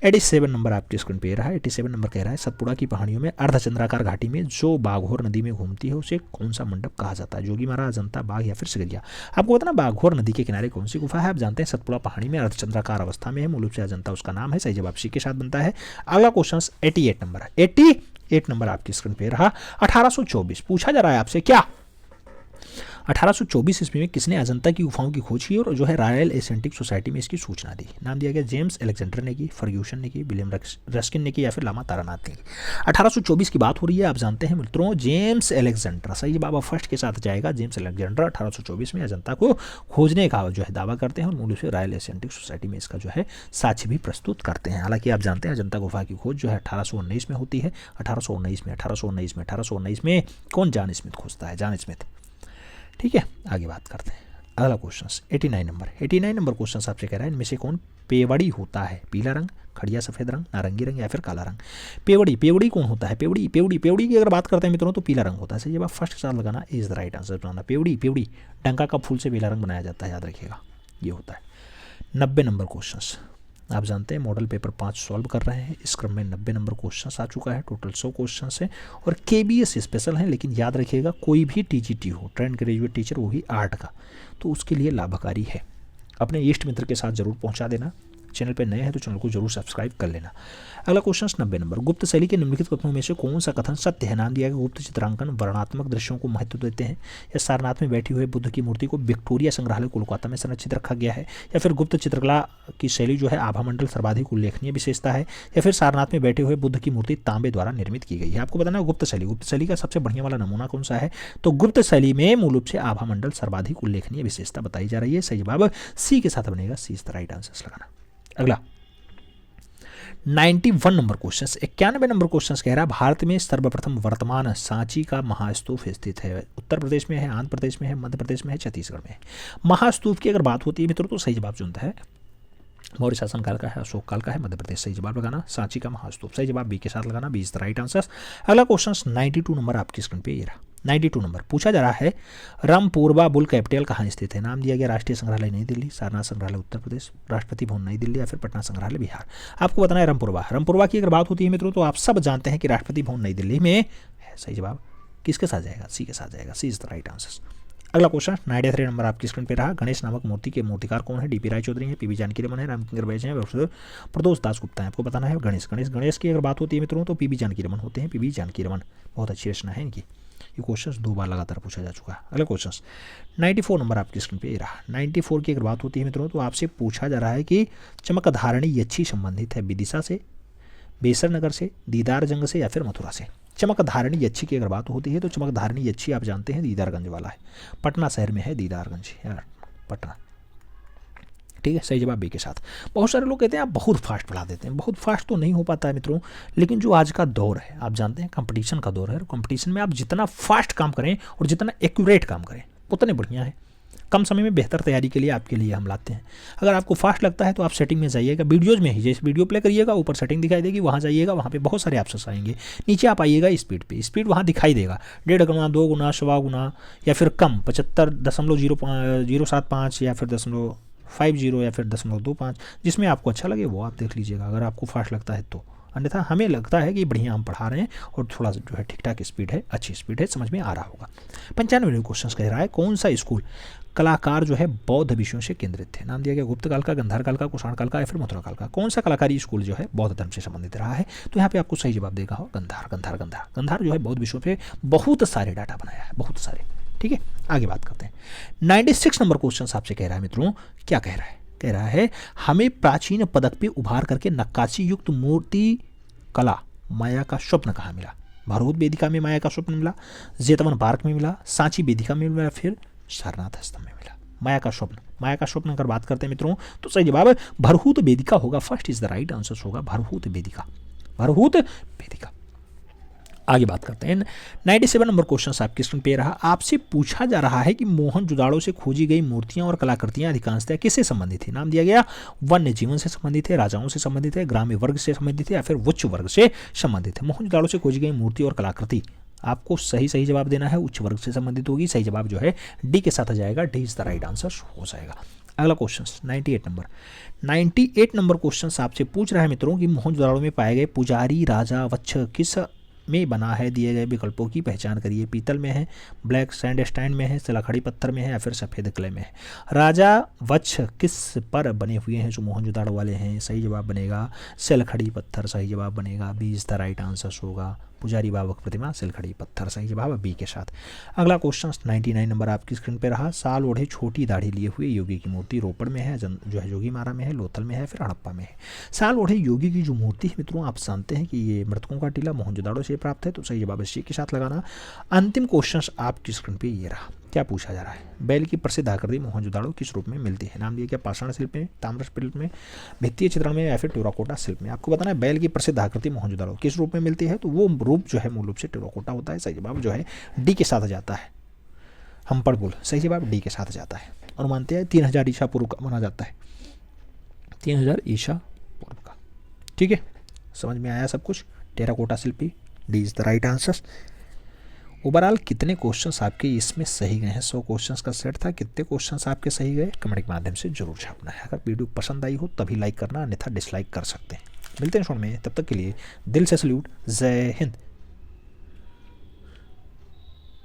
87 नंबर आपकी स्क्रीन पे रहा है। 87 नंबर कह रहा है सतपुड़ा की पहाड़ियों में अर्धचंद्राकार घाटी में जो बाघोर नदी में घूमती है उसे कौन सा मंडप कहा जाता है। जोगीमारा, अजंता, बाघ या फिर सिगरिया। आपको पता ना बाघोर नदी के किनारे कौन सी गुफा है। आप जानते हैं सतपुड़ा पहाड़ी में अर्धचंद्राकार अवस्था में है, मूल रूप से अजंता उसका नाम है। सही जवाब सी के साथ बनता है। अगला क्वेश्चन 88 नंबर 88 नंबर आपकी स्क्रीन पे रहा। 1824 पूछा जा रहा है आपसे क्या 1824 ईस्वी में किसने अजंता की गुफाओं की खोज की और जो है रॉयल एशियाटिक सोसाइटी में इसकी सूचना दी। नाम दिया गया जेम्स अलेक्जेंडर ने की, फर्ग्यूसन ने की, विलियम रस्किन ने की या फिर लामा तारानाथ ने की। 1824 की बात हो रही है। आप जानते हैं मित्रों जेम्स अलेक्जेंडर। सही जवाब फर्स्ट के साथ जाएगा। जेम्स अलेक्जेंडर 1824 में अजंता को खोजने का जो है दावा करते हैं और मूल रूप से रॉयल एशियाटिक सोसाइटी में इसका जो है साक्ष्य भी प्रस्तुत करते हैं। हालांकि आप जानते हैं अजंता गुफा की खोज जो है 1819 में होती है। 1819 में कौन, जॉन स्मिथ खोजता है, जॉन स्मिथ। ठीक है, आगे बात करते हैं। अगला क्वेश्चन 89 नंबर क्वेश्चन आपसे कह रहा है इनमें से कौन पेवड़ी होता है। पीला रंग, खड़िया सफेद रंग, नारंगी रंग या फिर काला रंग। पेवड़ी कौन होता है। पेवड़ी की अगर बात करते हैं मित्रों तो पीला रंग होता है। सही जवाब फर्स्ट के साथ लगाना इज द राइट आंसर बनाना। पेवड़ी डंका का फूल से पीला रंग बनाया जाता है, याद रखिएगा ये होता है। 90 नंबर क्वेश्चन आप जानते हैं मॉडल पेपर 5 सॉल्व कर रहे हैं। इस क्रम में 90 नंबर क्वेश्चन आ चुका है। टोटल 100 क्वेश्चन है और KBS स्पेशल है। लेकिन याद रखिएगा कोई भी TGT हो, ट्रेंड ग्रेजुएट टीचर, वो भी आर्ट का, तो उसके लिए लाभकारी है। अपने इष्ट मित्र के साथ जरूर पहुंचा देना। चैनल पर नए हैं तो चैनल को जरूर सब्सक्राइब कर लेना। अगला क्वेश्चन 90 नंबर, गुप्त शैली के निम्नलिखित कथनों में से कौन सा कथन सत्य है? नाम दिया गया गुप्त चित्रांकन वर्णनात्मक दृश्यों को महत्व देते हैं, या सारनाथ में बैठी हुए बुद्ध की मूर्ति को विक्टोरिया संग्रहालय कोलकाता में संरक्षित रखा गया है, या फिर गुप्त चित्रकला की शैली जो है आभामंडल सर्वाधिक उल्लेखनीय विशेषता है, या फिर सारनाथ में बैठे हुए बुद्ध की मूर्ति तांबे द्वारा निर्मित की गई है। आपको बताना है गुप्त शैली का सबसे बढ़िया वाला नमूना कौन सा है? तो गुप्त शैली में मूल रूप से आभामंडल सर्वाधिक उल्लेखनीय विशेषता बताई जा रही है। सही जवाब सी के साथ बनेगा, सी इज द राइट आंसर लगाना। अगला 91 नंबर क्वेश्चन, 91 नंबर क्वेश्चन कह रहा है भारत में सर्वप्रथम वर्तमान सांची का महास्तूप स्थित है। उत्तर प्रदेश में है, आंध्र प्रदेश में है, मध्य प्रदेश में है, छत्तीसगढ़ में है। महास्तूप की अगर बात होती है मित्रों तो सही जवाब जो है मौर्य शासन काल का है, अशोक काल का है, मध्य प्रदेश। सही जवाब लगाना सांची का महास्तूप, सही जवाब बी के साथ लगाना, B is the right answer. अगला क्वेश्चन 92 नंबर आपकी स्क्रीन पे ये रहा। 92 नंबर पूछा जा रहा है रामपुरवा बुल कैपिटल कहाँ स्थित है? नाम दिया गया राष्ट्रीय संग्रहालय नई दिल्ली, सारनाथ संग्रहालय उत्तर प्रदेश, राष्ट्रपति भवन नई दिल्ली, या फिर पटना संग्रहालय बिहार। आपको बताना है रामपुरवा की अगर बात होती है मित्रों तो आप सब जानते हैं कि राष्ट्रपति भवन नई दिल्ली में है। सही जवाब किसके साथ जाएगा? सी के साथ जाएगा, सी इज द राइट आंसर। अगला क्वेश्चन 93 नंबर आपकी स्क्रीन पे रहा। गणेश नामक मूर्ति के मूर्तिकार कौन है? डीपी राय चौधरी है, पीवी जानकी रमन है, रामकिंकर बैज है, प्रदोष दास गुप्ता है। आपको बताना है गणेश की अगर बात होती है मित्रों तो पीवी जानकी रमन होते हैं, पीवी जानकी रमन बहुत अच्छी रचना है इनकी। ये क्वेश्चन 2 बार लगातार पूछा जा चुका है। अगला क्वेश्चन 94 नंबर आपकी स्क्रीन पे रहा। 94 की अगर बात होती है मित्रों तो आपसे पूछा जा रहा है कि चमकधारणी यच्छी संबंधित है विदिशा से, बेसर नगर से, दीदार जंग से, या फिर मथुरा से। चमकधारणी यच्छी की अगर बात होती है तो चमकधारणी यच्छी आप जानते हैं दीदारगंज वाला है, पटना शहर में है दीदारगंज यार, पटना। ठीक है, सही जवाब बी के साथ। बहुत सारे लोग कहते हैं आप बहुत फास्ट पढ़ा देते हैं, बहुत फास्ट तो नहीं हो पाता है मित्रों, लेकिन जो आज का दौर है आप जानते हैं कंपटीशन का दौर है, कंपटीशन में आप जितना फास्ट काम करें और जितना एक्यूरेट काम करें उतने बढ़िया है। कम समय में बेहतर तैयारी के लिए आपके लिए हम लाते हैं। अगर आपको फास्ट लगता है तो आप सेटिंग में जाइएगा, वीडियोज में ही जैसे वीडियो प्ले करिएगा ऊपर सेटिंग दिखाई देगी, वहाँ जाइएगा, वहाँ पे बहुत सारे ऑप्शंस आएंगे। नीचे आप आइएगा स्पीड पे, स्पीड वहाँ दिखाई देगा 1.5 गुना, 2 गुना, 1.25 गुना, या फिर कम 75.075 या फिर 0.50 या फिर 0.25, जिसमें आपको अच्छा लगे वो आप देख लीजिएगा अगर आपको फास्ट लगता है तो। अन्यथा हमें लगता है कि बढ़िया हम पढ़ा रहे हैं और थोड़ा जो है ठीक ठाक स्पीड है, अच्छी स्पीड है, समझ में आ रहा होगा। 95 क्वेश्चन कह रहा है कौन सा स्कूल कलाकार जो है बौद्ध विषयों से केंद्रित थे? नाम दिया गया गुप्त काल का, गंधार काल का, कुषाण काल का, या फिर मथुरा काल का। कौन सा कलाकारी स्कूल जो है बौद्ध धर्म से संबंधित रहा है? तो यहाँ पे आपको सही जवाब देगा हो गंधार जो है बौद्ध विषयों पे बहुत सारे डाटा बनाया है, बहुत सारे। ठीक है, आगे बात करते हैं। 96 नंबर क्वेश्चन आपसे कह रहा है मित्रों, क्या कह रहा है? कह रहा है हमें प्राचीन पदक पे उभार करके नक्काशी युक्त मूर्ति कला माया का स्वप्न कहाँ मिला? भरहुत वेदिका में माया का स्वप्न मिला, जेतवन पार्क में मिला, सांची वेदिका में मिला, फिर सारनाथ स्तंभ में मिला। माया का स्वप्न अगर बात करते हैं मित्रों तो सही जवाब भरहुत वेदिका होगा, first is the right answer होगा भरहुत वेदिका। आगे बात करते हैं। 97 नंबर क्वेश्चन आपकी स्क्रीन पे रहा। आपसे पूछा जा रहा है कि मोहनजोदाड़ो से खोजी गई मूर्तियां और कलाकृतियां अधिकांशतः किससे संबंधित है? नाम दिया गया वन्य जीवन से संबंधित है, राजाओं से संबंधित है, ग्राम्य वर्ग से संबंधित है, या फिर उच्च वर्ग से संबंधित है। मोहनजोदाड़ो से खोजी गई मूर्ति और कलाकृति आपको सही जवाब देना है, उच्च वर्ग से संबंधित होगी। सही जवाब जो है डी के साथ आ जाएगा, D is the right answer हो जाएगा। अगला क्वेश्चन 98 नंबर क्वेश्चन आपसे पूछ रहा है मित्रों कि मोहनजोदाड़ो में पाए गए पुजारी राजा वच्छ किस में बना है? दिए गए विकल्पों की पहचान करिए। पीतल में है, ब्लैक सैंडस्टाइन में है, सिलाखड़ी पत्थर में है, या फिर सफ़ेद क्ले में है। राजा वच्छ किस पर बने हुए हैं जो मोहनजोदाड़ो वाले हैं? सही जवाब बनेगा सिलखड़ी पत्थर, सही जवाब बनेगा B is the right answer होगा। पुजारी बाबा की प्रतिमा सिलखड़ी पत्थर, सही जवाब बी के साथ। अगला क्वेश्चन 99 नंबर आपकी स्क्रीन पे रहा। साल ओढ़े छोटी दाढ़ी लिए हुए योगी की मूर्ति रोपड़ में है, जो है जोगी मारा में है, लोथल में है, फिर हड़प्पा में है। साल ओढ़े योगी की जो मूर्ति है मित्रों आप जानते हैं कि ये मृतकों का टीला मोहनजोदाड़ो से प्राप्त है, तो सही जवाब सी के साथ लगाना। अंतिम क्वेश्चन आपकी स्क्रीन पे ये रहा। क्या पूछा जा रहा है? बैल की प्रसिद्ध आकृति मोहनजोदाड़ो किस रूप में मिलती है? नाम दिया क्या? पाषाण शिल्प में, ताम्र शिल्प में, भित्तीय चित्रण में, या फिर टेराकोटा शिल्प में। आपको बताना है बैल की प्रसिद्ध आकृति मोहनजोदाड़ो किस रूप में मिलती है, तो वो रूप जो है मूल रूप से टेराकोटा होता है। सही जवाब जो है डी के साथ जाता है, हम्पर बुल। सही जवाब डी के साथ जाता है। और मानते हैं 3000 ईसा पूर्व का माना जाता है, 3000 ईसा पूर्व का। ठीक है, समझ में आया सब कुछ? Terracotta Shilpi, D is the right answer. Overall कितने क्वेश्चंस आपके इसमें सही गए हैं? 100 क्वेश्चंस का सेट था, कितने क्वेश्चंस आपके सही गए कमेंट के माध्यम से जरूर छापना है। अगर वीडियो पसंद आई हो तभी लाइक करना, अन्यथा डिसलाइक कर सकते हैं। मिलते हैं शो में, तब तक के लिए दिल से सल्यूट, जय हिंद।